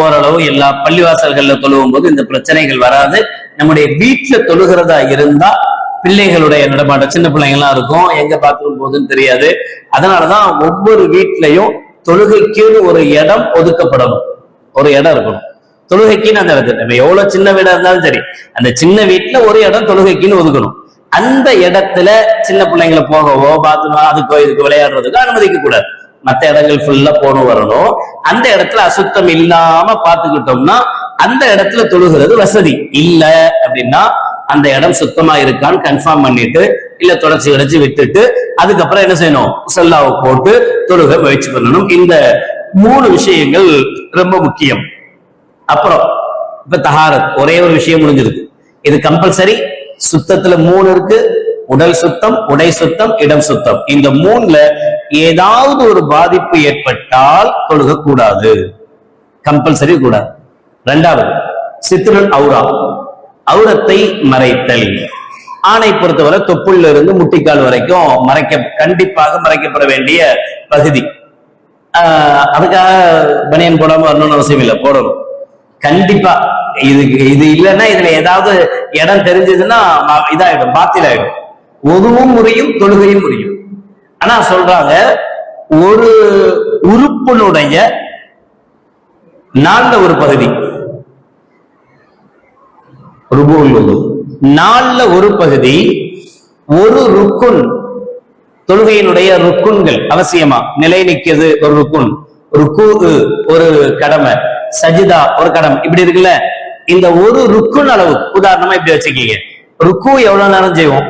Speaker 1: ஓரளவு எல்லா பள்ளிவாசல்கள்ல தொழுவும் போது இந்த பிரச்சனைகள் வராது. நம்முடைய வீட்டுல தொழுகிறதா இருந்தா பிள்ளைகளுடைய நடமாட்டம், சின்ன பிள்ளைங்க எல்லாம் இருக்கும், எங்க பாத்ரூம் போகுதுன்னு தெரியாது. அதனாலதான் ஒவ்வொரு வீட்லயும் தொழுகைக்கு ஒரு இடம் ஒதுக்கப்படணும், ஒரு இடம் இருக்கணும். தொழுகைக்குன்னு அந்த இடத்துல நம்ம எவ்வளவு சின்ன வீடா இருந்தாலும் சரி, அந்த சின்ன வீட்டுல ஒரு இடம் தொழுகைக்குன்னு ஒதுக்கணும். அந்த இடத்துல சின்ன பிள்ளைங்களை போகவோ பாத்ரூம் அதுக்கோ இதுக்கு விளையாடுறதுக்கோ அனுமதிக்க கூடாது. மற்ற இடங்கள் ஃபுல்லா போகணும் வரணும். அந்த இடத்துல அசுத்தம் இல்லாம பாத்துக்கிட்டோம்னா அந்த இடத்துல தொழுகிறது வசதி இல்ல அப்படின்னா அந்த இடம் சுத்தமா இருக்கான்னு கன்ஃபார்ம் பண்ணிட்டு இல்ல தொடர்ச்சி கிடைச்சி விட்டுட்டு அதுக்கப்புறம் என்ன செய்யணும், முசல்லாவை போட்டு தொழுக முயற்சி பண்ணணும். இந்த 3 விஷயங்கள் ரொம்ப முக்கியம். அப்புறம் இப்ப தஹாரத் ஒரே ஒரு விஷயம் முடிஞ்சிருக்கு. இது கம்பல்சரி. சுத்தத்துல 3 இருக்கு. உடல் சுத்தம், உடை சுத்தம், இடம் சுத்தம். இந்த 3ல ஏதாவது ஒரு பாதிப்பு ஏற்பட்டால் தொழுக கூடாது, கம்பல்சரி கூடாது. 2வது சித்ருல் அவுரா, அவுரத்தை மறைத்தல். ஆணை பொறுத்தவரை தொப்புள்ள இருந்து முட்டிக்கால் வரைக்கும் கண்டிப்பாக மறைக்கப்பட வேண்டிய பகுதி. அதுக்காக பனியன் போடாம வரணும்னு அவசியம் இல்லை, போடணும் கண்டிப்பா. இது இல்லைன்னா இதுல ஏதாவது இடம் தெரிஞ்சதுன்னா இதாயிடும், பாத்திலாயிடும். ஒதுவும் முறையும் தொழுகையும் முறையும். ஆனா சொல்றாங்க ஒரு உறுப்பினுடைய 4ல ஒரு பகுதி, 4ல ஒரு பகுதி, ஒரு ருக்குன், தொழுகையினுடைய ருக்குன்கள் அவசியமா நிலை நிற்கிறது. ஒரு ருக்குன், ருக்கு ஒரு கடமை, சஜிதா ஒரு கடமை, இப்படி இருக்குல்ல. இந்த ஒரு ருக்குன் அளவு உதாரணமா இப்படி வச்சுக்கீங்க. ருக்கு எவ்வளவு நேரம் செய்வோம்?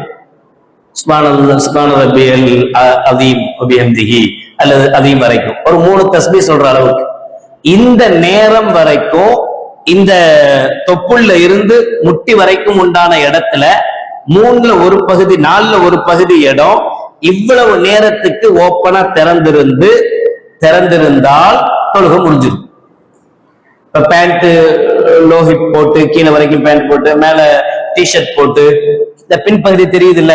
Speaker 1: அல்லது அதீம் வரைக்கும் ஒரு 3 தஸ்பீ சொல்ற அளவுக்கு. இந்த நேரம் வரைக்கும் இந்த தொப்புள்ள இருந்து முட்டி வரைக்கும் உண்டான இடத்துல 3ல ஒரு பகுதி 4ல ஒரு பகுதி இடம் இவ்வளவு நேரத்துக்கு ஓப்பனா திறந்திருந்தால் தொழுகை முடிஞ்சிடும். இப்ப பேண்ட் லோஹிப் போட்டு கீழே வரைக்கும் பேண்ட் போட்டு மேல டிஷர்ட் போட்டு இந்த பின்பகுதி தெரியுது இல்ல,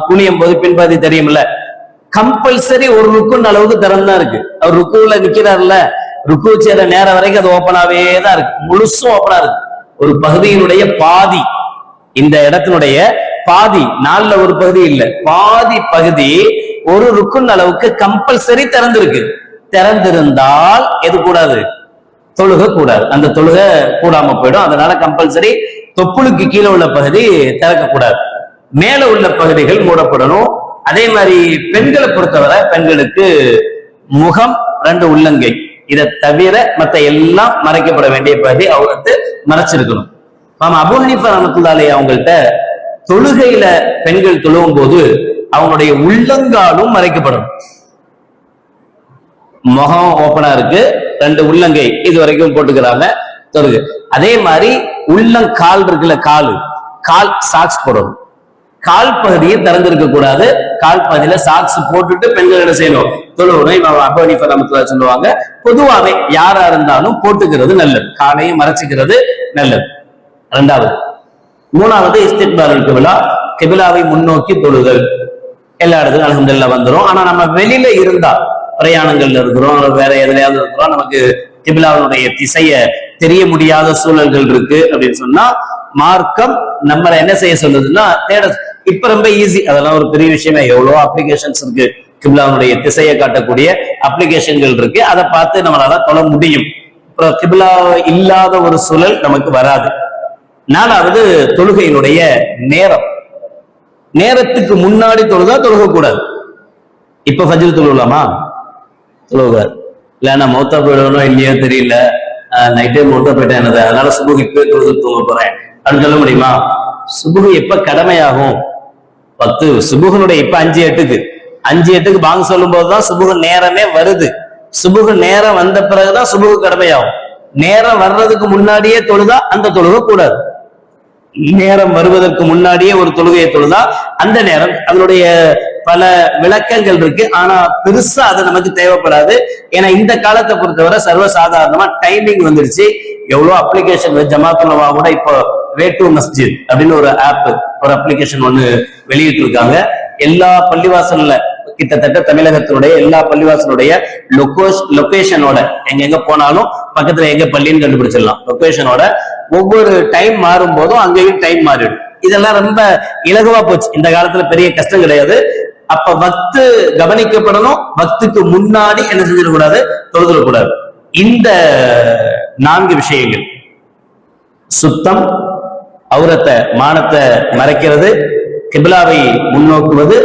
Speaker 1: குனியும் போது பின்பகுதி தெரியும்ல, கம்பல்சரி ஒரு ருக்குன் அளவுக்கு திறந்தான் இருக்கு. அவர் ருக்குல நிக்கிறாருல்ல, ருக்கு செய்யற நேரம் வரைக்கும் அது ஓப்பனாவே தான் இருக்கு, முழுசும் ஓப்பனா இருக்கு. ஒரு பகுதியினுடைய பாதி, இந்த இடத்தினுடைய பாதி, 4ல ஒரு பகுதி இல்ல, பாதி பகுதி ஒரு ருக்குன் அளவுக்கு கம்பல்சரி திறந்திருக்கு. திறந்திருந்தால் எது கூடாது? தொழுக கூடாது. அந்த தொழுக கூடாம போயிடும். அதனால கம்பல்சரி தொப்புளுக்கு கீழே உள்ள பகுதி திறக்கக்கூடாது, மேல உள்ள பகுதிகள் மூடப்படணும். அதே மாதிரி பெண்களை பொறுத்தவரை பெண்களுக்கு முகம், 2 உள்ளங்கை, இதை தவிர மற்ற எல்லாம் மறைக்கப்பட வேண்டிய பகுதி அவருக்கு மறைச்சிருக்கணும். அபூ ஹனீஃபா ரஹ்மத்துல்லாஹி அலைஹி அவங்கள்ட்ட தொழுகையில பெண்கள் தொழுவும் போது அவங்களுடைய உள்ளங்காலும் மறைக்கப்படும். முகம் ஓப்பனா இருக்கு, 2 உள்ளங்கை இது வரைக்கும் போட்டுக்கிறாங்க தொழுகை. அதே மாதிரி உள்ளங்கால் இருக்குல்ல, கால் சாக்ஸ் போடணும். கால் பகுதியை திறந்திருக்க கூடாது. கால் பகுதியில சாக்ஸ் போட்டுட்டு பெண்கள் என்ன செய்யணும்? தொழுகணும். அபூ ஹனீஃபா ரஹ்மத்துல்லாஹி சொல்லுவாங்க, பொதுவாகவே யாரா இருந்தாலும் போட்டுக்கிறது நல்லது, காலையும் மறைச்சுக்கிறது நல்லது. 2வது. 3வது இஸ்திக்பாலுல் கிப்லா, கிப்லாவை முன்னோக்கி தொழுதல். எல்லா இடத்துக்கும் அல்ஹம்துலில்லாஹ் வந்துரும். ஆனா நம்ம வெளியில இருந்தா, பிரயாணங்கள்ல இருக்கிறோம், வேற எதுலையாவது இருக்கிறோம், நமக்கு கிப்லாவுடைய திசைய தெரிய முடியாத சூழல்கள் இருக்கு அப்படின்னு சொன்னா மார்க்கம் நம்மள என்ன செய்ய சொல்லுதுன்னா இப்ப ரொம்ப ஈஸி, அதெல்லாம் ஒரு பெரிய விஷயமே. எவ்வளவு அப்ளிகேஷன்ஸ் இருக்கு, கிப்லாவுடைய திசையை காட்டக்கூடிய அப்ளிகேஷன்கள் இருக்கு, அதை பார்த்து நம்மளால தொழ முடியும். கிப்லா இல்லாத ஒரு சூழல் நமக்கு வராது. 4வது தொழுகையினுடைய நேரத்துக்கு முன்னாடி தொழுதா தொழுகக்கூடாது. இப்ப ஃபஜ்ர் தொழுலாமா? தொழுகாது. இல்ல நான் மௌத்தா போயிடணும் இல்லையோ தெரியல, நைட்டே மௌத்தா போயிட்டேன் என்னது, அதனால சுபுகு இப்ப தொழுது தூங்க போறேன் அப்படின்னு சொல்ல முடியுமா? சுபுகு எப்ப கடமையாகும்? 10 சுபுகனுடைய இப்ப 5-8க்கு பாங்க சொல்லும் போதுதான் சுபுகு நேரமே வருது. சுபுகு நேரம் வந்த பிறகுதான் சுபுகு கடமையாகும். நேரம் வர்றதுக்கு முன்னாடியே தொழுதா அந்த தொழுகை கூடாது. நேரம் வருவதற்கு முன்னாடியே ஒரு தொழுகையை தொழுதா அந்த நேரம், அதனுடைய பல விளக்கங்கள் இருக்கு. ஆனா பெருசா அது நமக்கு தேவைப்படாது. ஏன்னா இந்த காலத்தை பொறுத்தவரை சர்வசாதாரணமா டைமிங் வந்துருச்சு. எவ்வளவு அப்ளிகேஷன், ஜமாத்துல்லவா கூட இப்போ வே டு மஸ்ஜித் அப்படின்னு ஒரு ஆப், ஒரு அப்ளிகேஷன் ஒண்ணு வெளியிட்டு இருக்காங்க. எல்லா பள்ளிவாசல்ல கிட்டத்தட்ட தமிழகத்தினுடைய எல்லா பள்ளிவாசலுடைய லொகேஷனோட எங்க போனாலும் பக்கத்துல எங்க பள்ளின்னு கண்டுபிடிச்சிடலாம். லொகேஷனோட ஒவ்வொரு டைம் மாறும் போதும் அங்கேயும் டைம் மாறிடும். இதெல்லாம் ரொம்ப இலகுவா போச்சு. இந்த காலத்துல பெரிய கஷ்டம் கிடையாது. அப்ப வக்து கவனிக்கப்படணும். வக்துக்கு முன்னாடி என்ன செஞ்சிடக்கூடாது? தொழுதுடக்கூடாது. இந்த 4 விஷயங்கள் சுத்தம், அவுரத்தை மானத்தை மறைக்கிறது, கிபிலாவை முன்னோக்குவது,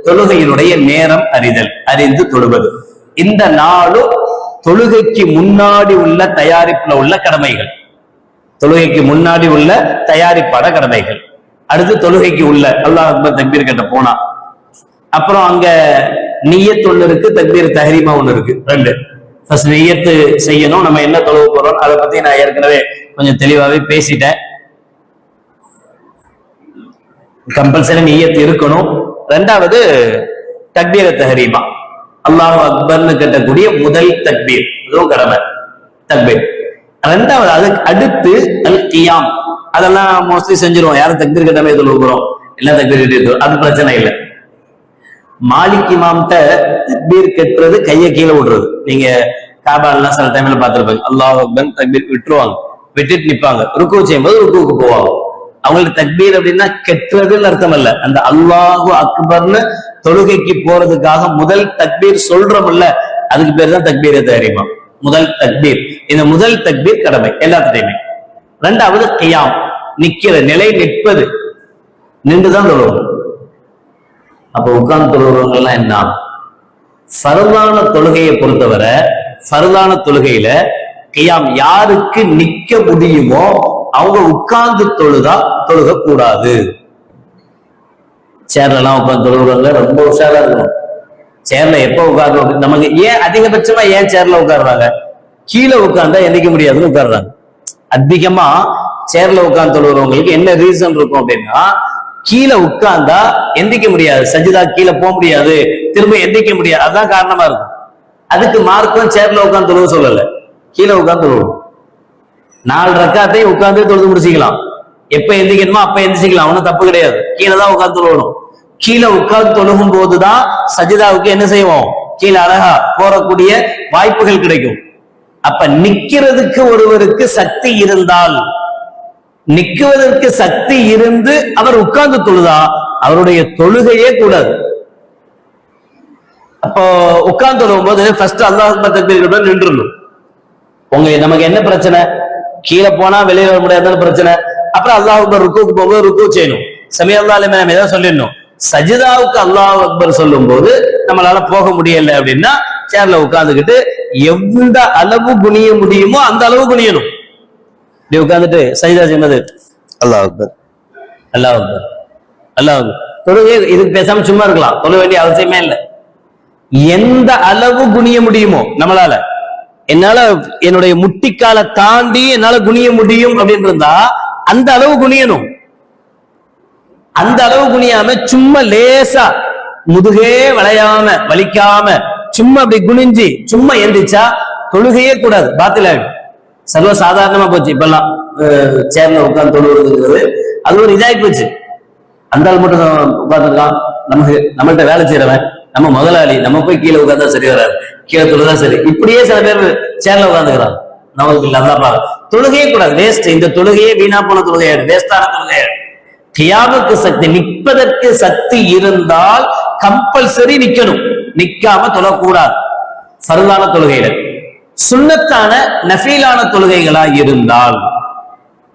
Speaker 1: தொழுகையினுடைய நேரம் அறிதல், அறிந்து தொழுவது. இந்த 4 தொழுகைக்கு முன்னாடி உள்ள தயாரிப்புல உள்ள கடமைகள். தொழுகைக்கு முன்னாடி உள்ள தயாரிப்பான கடமைகள். அடுத்து தொழுகைக்கு உள்ள அல்லாஹ் அக்பர் தக்பீர் கட்ட போனா அப்புறம் அங்க நிய்யத் ஒண்ணு இருக்கு, தக்பீர் தஹ்ரீமா ஒண்ணு இருக்கு, 2. ஃபர்ஸ்ட் நிய்யத்து செய்யணும், நம்ம என்ன தொழுக போறோம் அதை பத்தி நான் ஏற்கனவே கொஞ்சம் தெளிவாவே பேசிட்டேன். கம்பல்சரி நிய்யத்து இருக்கணும். 2வது தக்பீர தஹ்ரீமா, அல்லாஹ் அக்பர்னு கட்டக்கூடிய முதல் தக்பீர், இதுவும் கடமை தக்பீர். 2வது அதுக்கு அடுத்து அல் கியாம், அதெல்லாம் மோஸ்ட்லி செஞ்சிருவோம். யாரும் தக்பீர் கட்டாம தொழுக போறோம், எல்லாம் தக்பீர் கட்டிட்டு, அது பிரச்சனை இல்லை. மாலிக் இமாம்கிட்ட தக்பீர் கட்டுறது கையை கீழே விடுறது. நீங்க காபாலாம் சில டைம்ல பார்த்திருப்பாங்க, அல்லாஹ் அக்பர் தக்பீர் விட்டுருவாங்க, விட்டுட்டு நிப்பாங்க, ருக்கு செய்யும்போது ருக்குவுக்கு போவாங்க. அவங்களுக்கு தக்பீர் அப்படின்னா கெட்டுறதுன்னு அர்த்தம் அல்ல, அந்த அல்லாஹு அக்பர்னு தொழுகைக்கு போறதுக்காக முதல் தக்பீர் சொல்றோம்ல, அதுக்கு பேர் தான் தக்பீர் தஹ்ரீமா, முதல் தக்பீர். இந்த முதல் தக்பீர் கடமை எல்லாத்துடையுமே. 2வது கியாம், நிக்கிற நிலை, நிற்பது, நின்றுதான் தொழுவோம். அப்ப உட்கார்ந்து தொழுகிறவங்க எல்லாம் என்ன, ஃபர்தான தொழுகையை பொறுத்தவரை ஃபர்தான தொழுகையில கியாம் யாருக்கு நிக்க முடியுமோ அவங்க உட்கார்ந்து தொழுதா தொழுக கூடாது. சேர்ல எல்லாம் உட்கார்ந்து தொழுகிறவங்க ரொம்ப உஷாரா இருக்கணும். சேர்ல எப்ப உட்கார்ந்து, நமக்கு ஏன் அதிகபட்சமா ஏன் சேர்ல உட்காருறாங்க, கீழே உட்கார்ந்தா எந்திக்க முடியாதுன்னு உட்காருறாங்க. அதிகமா சேர்ல உட்கார்ந்து தொழுகிறவங்களுக்கு என்ன ரீசன் இருக்கும் அப்படின்னா, கீழே உட்கார்ந்தா எந்திக்க முடியாது, சஜிதா கீழே போக முடியாது, திரும்ப எந்திக்க முடியாது, அதுதான் காரணமா இருக்கும். அதுக்கு மார்க்கம் சேர்ல உட்கார்ந்து தொழுவ சொல்லல, கீழே உட்கார்ந்து தொழுவோம். 4 ரக்காத்தையும் உட்கார்ந்து தொழுது முடிச்சுக்கலாம், எப்ப எந்திக்கணுமோ அப்ப எந்திரிச்சிக்கலாம், ஒன்னும் தப்பு கிடையாது. கீழே தான் உட்கார்ந்து தொழுவணும். கீழே உட்கார்ந்து தொழுகும் போதுதான் சஜிதாவுக்கு என்ன செய்வோம், கீழே அழகா போறக்கூடிய வாய்ப்புகள் கிடைக்கும். அப்ப நிக்கிறதுக்கு ஒருவருக்கு சக்தி இருந்தால், நிக்குவதற்கு சக்தி இருந்து அவர் உட்கார்ந்து தொழுதா அவருடைய தொழுகையே கூடாது. அப்போ உட்கார்ந்து தொழுவும் போது ஃபர்ஸ்ட் அல்லாஹ் அக்பர் தக்பீர் நின்றுணும். நமக்கு என்ன பிரச்சனை, கீழே போனா வெளியே வர முடியாதுன்னு பிரச்சனை. அப்புறம் அல்லாஹ் அக்பர் ருக்குக்கு போகும்போது ருக்கு செய்யணும், சமீஅ அல்லாஹ் லிமன் ஹமிதா சொல்லிடணும். சஜிதாவுக்கு அல்லாஹ் அக்பர் சொல்லும் போது நம்மளால போக முடியல அப்படின்னா சேர்ல உட்கார்ந்துக்கிட்டு எந்த அளவு குனிய முடியுமோ அந்த அளவு குனியணும். இப்படி உட்கார்ந்துட்டு சஜிதா செய்வது அல்லாஹ் அக்பர் அல்லாஹ் அக்பர் அல்லாஹ் அக்பர். தொழுகை இதுக்கு பேசாம சும்மா இருக்கலாம், தொழ வேண்டிய அவசியமே இல்லை. எந்த அளவு குனிய முடியுமோ நம்மளால, என்னால என்னுடைய முட்டிக்கால தாண்டி என்னால குனிய முடியும் அப்படின்னு இருந்தா அந்த அளவு குனியணும். அந்த அளவு குனியாம சும்மா லேசா முதுகே வளையாம வலிக்காம சும்மா அப்படி குனிஞ்சி சும்மா எந்திரிச்சா தொழுகையே கூடாது, பாத்திலாயிடும். சர்வ சாதாரணமா போச்சு இப்பெல்லாம் சேர்ல உட்கார்ந்து தொழுகிறதுங்கிறது, அது ஒரு இதாகி போச்சு. அந்த ஆள் மட்டும் உட்கார்ந்துருக்கான், நம்மள்கிட்ட வேலை செய்யறவன், நம்ம முதலாளி, நம்ம போய் கீழே உட்கார்ந்தா சரி வராது, கீழே தொழுதான் சரி, இப்படியே சில பேர் சேர்ல உட்காந்துக்கிறான். நமக்கு இல்லாத தொழுகையே கூடாது, வேஸ்ட். இந்த தொழுகையே வீணா போன தொழுகையாடு, வேஸ்டான தொழுகையாடு. கியாமுக்கு சக்தி, நிற்பதற்கு சக்தி இருந்தால் கம்பல்சரி நிக்கணும், நிக்காம தொழக்கூடாது. ஃபர்தான தொழுகையில சுன்னத்தான நஃபீலான தொழுகைகளா இருந்தால்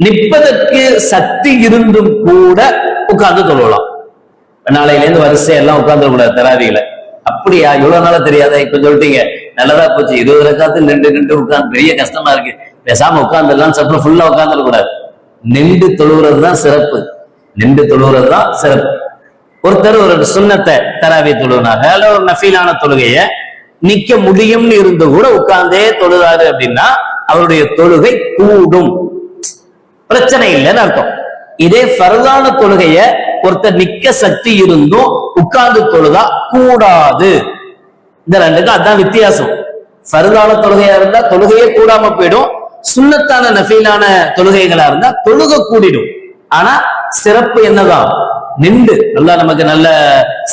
Speaker 1: நிற்பதற்கு சக்தி இருந்தும் கூட உட்கார்ந்து தொழலாம். நாளையில இருந்து வரிசையெல்லாம் உட்கார்ந்து கூடாது தராவிகளை. அப்படியா, இவ்வளவு நாளா தெரியாத, இப்ப சொல்லிட்டீங்க, நல்லதா போச்சு. 20 ரக்காத்து நின்று உட்கார்ந்து பெரிய கஷ்டமா இருக்கு, பேசாம உட்கார்ந்துடலாம், சற்று ஃபுல்லா உட்கார்ந்துட கூடாது. நின்று தொழுகிறதுதான் சிறப்பு, நின்று தொழுகிறதுதான் சிறப்பு. ஒருத்தர் ஒரு சுன்னத்தை தராவி தொழுனாங்க, அல்ல ஒரு நஃபீலான தொழுகைய நிக்க முடியும்னு இருந்து கூட உட்கார்ந்தே தொழுதாரு அப்படின்னா அவருடைய தொழுகை கூடும், பிரச்சனை இல்லைன்னு அர்த்தம். இதே ஃபர்தான தொழுகைய ஒருத்தர் நிக்க சக்தி இருந்தும் உட்கார்ந்து தொழுதா கூடாது. இந்த ரெண்டுக்கும் அதான் வித்தியாசம். ஃபர்தான தொழுகையா இருந்தா தொழுகையே கூடாம போயிடும், சுன்னத்தான நஃபீலான தொழுகைகளா இருந்தா தொழுக கூடிடும். ஆனா சிறப்பு என்னதான், நின்று. அல்லாஹ் நமக்கு நல்ல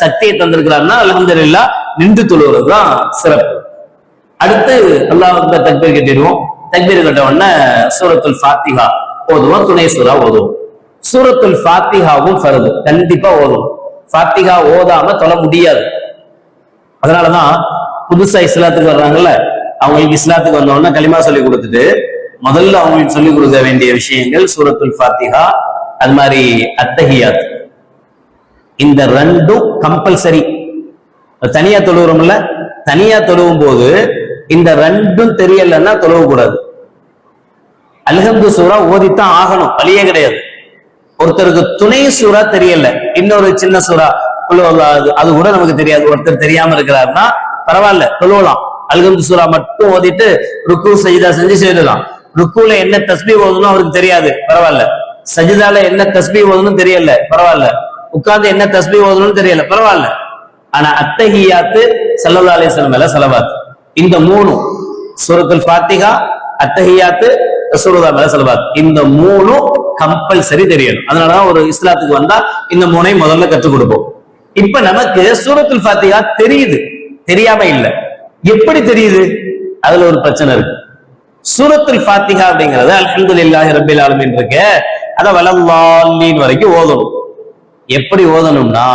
Speaker 1: சக்தியை தந்திருக்கிறான்னா அல்ஹம்துலில்லாஹ் நின்று தொழுவதுதான் சிறப்பு. அடுத்து அல்லாஹ் தக்பீர் கட்டிடுவோம். தக்பீர் கட்ட உடனே சூரத்துல் ஃபாத்திஹா ஓதுவோம், துணை சூரா ஓதுவோம். சூரத்துல் ஃபாத்திஹாவும் ஃபர்து, கண்டிப்பா ஓதுவோம். ஃபாத்திஹா ஓதாம தொழ முடியாது. அதனாலதான் புதுசா இஸ்லாத்துக்கு வர்றாங்கல்ல, அவங்களுக்கு இஸ்லாத்துக்கு வந்தோடனே களிமா சொல்லி கொடுத்துட்டு முதல்ல அவங்களுக்கு சொல்லிக் கொடுக்க வேண்டிய விஷயங்கள் சூரத்துல் ஃபாத்திஹா, அது மாதிரி அத்தஹியாத். இந்த ரெண்டும் கம்பல்சரி. தனியா தொழுகிறோம்ல, தனியா தொழுவும் போது இந்த ரெண்டும் தெரியலன்னா தொழுவ கூடாது. அல்ஹம்து சூரா ஓதித்தான் ஆகணும், வழியே கிடையாது. ஒருத்தருக்கு துணை சூரா தெரியல, இன்னொரு சின்ன சூரா அது கூட நமக்கு தெரியாது, ஒருத்தர் தெரியாம இருக்கிறாருன்னா பரவாயில்ல, தொழுவலாம். அல்ஹம்து சூரா மட்டும் ஓதிட்டு ருக்கு சஜிதா செஞ்சு செய்யலாம். ருக்குல என்ன தஸ்பீ ஓதணும் அவருக்கு தெரியாது, பரவாயில்ல. சஜிதால என்ன தஸ்பீ ஓதணும் தெரியல, பரவாயில்ல. உட்கார்ந்து என்ன தஸ்பீ ஓதணும்னு தெரியல, பரவாயில்ல. ஆனா அத்தஹியாத்து ஸல்லல்லாஹு அலைஹி வஸல்லம் மேல ஸலவாத், இந்த மூணு சூரத்துல் ஃபாத்திஹா, அத்தஹியாத்து, ரசூலுல்லாஹ் மேல ஸலவாத், இந்த மூணு கம்பல்சரி தெரியணும். அதனாலதான் ஒரு இஸ்லாத்துக்கு வந்தா இந்த மூணை முதல்ல கற்றுக் கொடுப்போம். இப்ப நமக்கு சூரத்துல் ஃபாத்திஹா தெரியுது, தெரியாம இல்ல. எப்படி தெரியுது? அதுல ஒரு பிரச்சனை இருக்கு. சூரத்துல் ஃபாத்திஹா அப்படிங்கிறது அல்ஹம்துலில்லாஹி ரப்பில் ஆலமீன் இருக்கு, அத வலல்லாலீன் வரைக்கும் ஓதணும். எப்படி ஓதணும்னா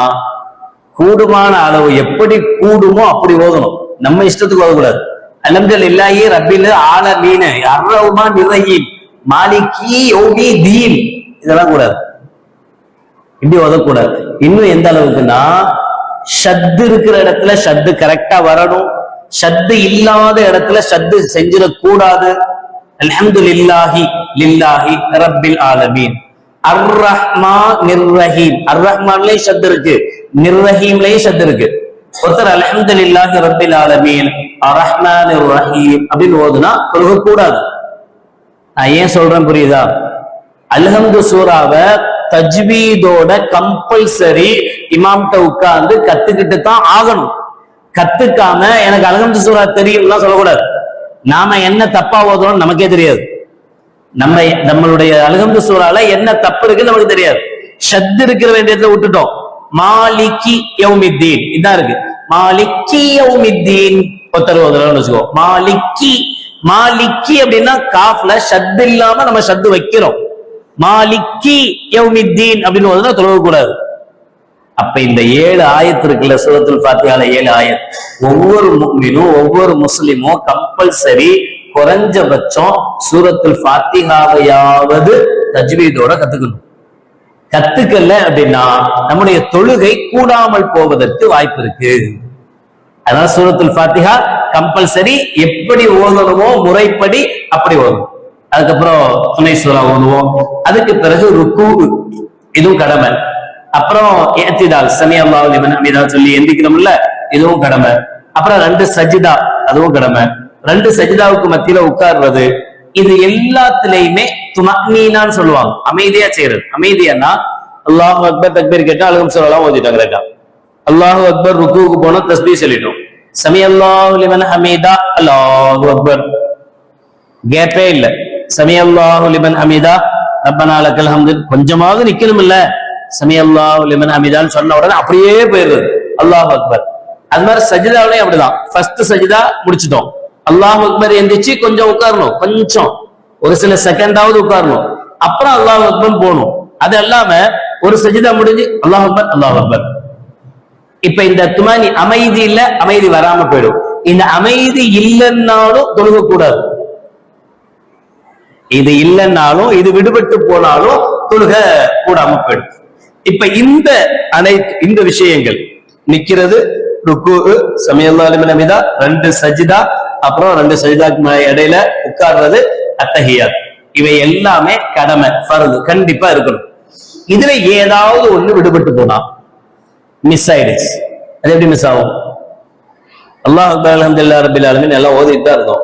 Speaker 1: கூடுமான அளவு எப்படி கூடுமோ அப்படி ஓதணும். நம்ம இஷ்டத்துக்கு ஓதக்கூடாது. அல்ஹம்துலில்லாஹி ரப்பில் ஆலமீன் அர்ரஹ்மான் நிர்ரஹீம் மாலிகி யௌமி தீன், இதெல்லாம் கூடாது, இப்படி ஓதக்கூடாது. இன்னும் எந்த அளவுக்குன்னா ஷத்து இருக்கிற இடத்துல ஷத்து கரெக்டா வரணும், ஷத்து இல்லாத இடத்துல ஷத்து செஞ்சிடக்கூடாது. அல்ஹம்துலில்லாஹி லில்லாஹி ரப்பில் ஆலமீன் அர்ரஹ்மான் நிர்ரஹீம், அர்ரஹ்மான்லயும் ஷத்து இருக்கு, நிர்ரஹீம்லயும் ஷத்து இருக்கு. ஒருத்தர் அல்ஹம்துலில்லாஹி ரப்பில் ஆலமீன் அர்ரஹ்மானிர் ரஹீம் அப்படின்னு ஓதுனா தொழுகக்கூடாது. நான் ஏன் சொல்றேன் புரியுதா? அல்ஹம்து சூராவை தஜ்வீதோட கம்பல்சரி இமாம்கிட்ட உட்கார்ந்து கத்துக்கிட்டு தான் ஆகணும். கத்துக்காம எனக்கு அல்ஹம்து சூரா தெரியும்லாம் சொல்லக்கூடாது. நாம என்ன தப்பா ஓதுறோம் நமக்கே தெரியாது. நம்மளுடைய அல்ஹம்து சூரால என்ன தப்பு இருக்கு நமக்கு தெரியாது. ஷத் இருக்கிற வேண்டியதுல விட்டுட்டோம். மாலிகி யௌமித்தீன் இதான் இருக்கு. மாலிகி யௌமித்தீன் ஒருத்தர் ஓதுறோம்னு வச்சுக்கோ. மாலிகி, மாலிகி அப்படின்னா காஃப்ல ஷத் இல்லாம நம்ம ஷத் வைக்கிறோம். மாலிகி யௌமித்தீன் அப்படின்னு ஓதுனா தொழக்கூடாது. அப்ப இந்த 7 ஆயத்து இருக்குல்ல சூரத்துல் ஃபாத்திஹால 7 ஆயத், ஒவ்வொரு முஃமினும் ஒவ்வொரு முஸ்லிமும் கம்பல்சரி குறைஞ்சபட்சம் சூரத்துல் ஃபாத்திஹாவையாவது தஜ்வீதோட கத்துக்கணும். கத்துக்கல அப்படின்னா நம்முடைய தொழுகை கூடாமல் போவதற்கு வாய்ப்பு இருக்கு. அதனால சூரத்துல் ஃபாத்திஹா கம்பல்சரி, எப்படி ஓதணுமோ முறைப்படி அப்படி ஓதணும். அதுக்கப்புறம் துணை சூரா ஓதுவோம். அதுக்கு பிறகு ருக்கு, இதுவும் கடமை. அப்புறம் இஅ்திதால் சமி அல்லாஹு லிமன் ஹமீதா சொல்லி எந்திக்கிறோம்ல, இதுவும் கடமை. அப்புறம் 2 சஜிதா, அதுவும் கடமை. 2 சஜிதாவுக்கு மத்தியில உட்கார்றது, இது எல்லாத்திலையுமே துமஅ்னீனான்னு சொல்லுவாங்க, அமைதியா செய்யறது. அமைதியானா அல்லாஹு அக்பர் தக்பீர் கேட்டா அல்ஹம்து ஸல்லல்லாஹு ஓதிட்டாங்க. அல்லாஹு அக்பர் ருக்குவுக்கு போனா தஸ்பீஹ் சொல்லிட்டோம். சமி அல்லாஹு லிமன் ஹமீதா, அல்லாஹு அக்பர், கேப்பே இல்ல. சமி அல்லாஹு லிமன் ஹமீதா ரப்பனா லக்கல் ஹம்து, கொஞ்சமாவது நிக்கணும் இல்ல. சமி அல்லாஹு லிமன் ஹமீதான்னு சொன்ன உடனே அப்படியே போயிடுறது அல்லாஹு அக்பர். அது மாதிரி சஜிதாவிலையும் அப்படிதான். ஃபர்ஸ்ட் சஜிதா முடிச்சிட்டோம், அல்லாஹு அக்பர் எந்திரிச்சு கொஞ்சம் உட்காரணும், கொஞ்சம் ஒரு சில செகண்டாவது உட்காரணும், அப்புறம் அல்லாஹு அக்பர் போகணும். அது இல்லாம ஒரு சஜிதா முடிஞ்சு அல்லாஹு அக்பர் அல்லாஹு அக்பர். இப்ப இந்த துமானி அமைதி இல்ல, அமைதி வராம போயிடும். இந்த அமைதி இல்லைன்னாலும் தொழுக கூடாது. இது இல்லைன்னாலும் இது விடுபட்டு போனாலும் தொழுக கூடாம போயிடும். இப்ப இந்த விஷயங்கள் நிக்கிறது, ருக்கு, சமி அல்லாஹு லிமன் ஹமீதா, 2 சஜிதா, அப்புறம் 2 சஜிதாக்கு இடையில உட்கார்றது, அத்தஹியாத், இவை எல்லாமே கடமை, ஃபர்து, கண்டிப்பா இருக்கணும். இதுல ஏதாவது ஒண்ணு விடுபட்டு போனா மிஸ் ஆயிடுச்சு. அது எப்படி மிஸ் ஆகும்? அல்லாஹ் அக்பர் அல்ஹம்துலில்லாஹி ரப்பில் ஆலமீன் எல்லாம் ஓதிட்டு தான் இருக்கும்.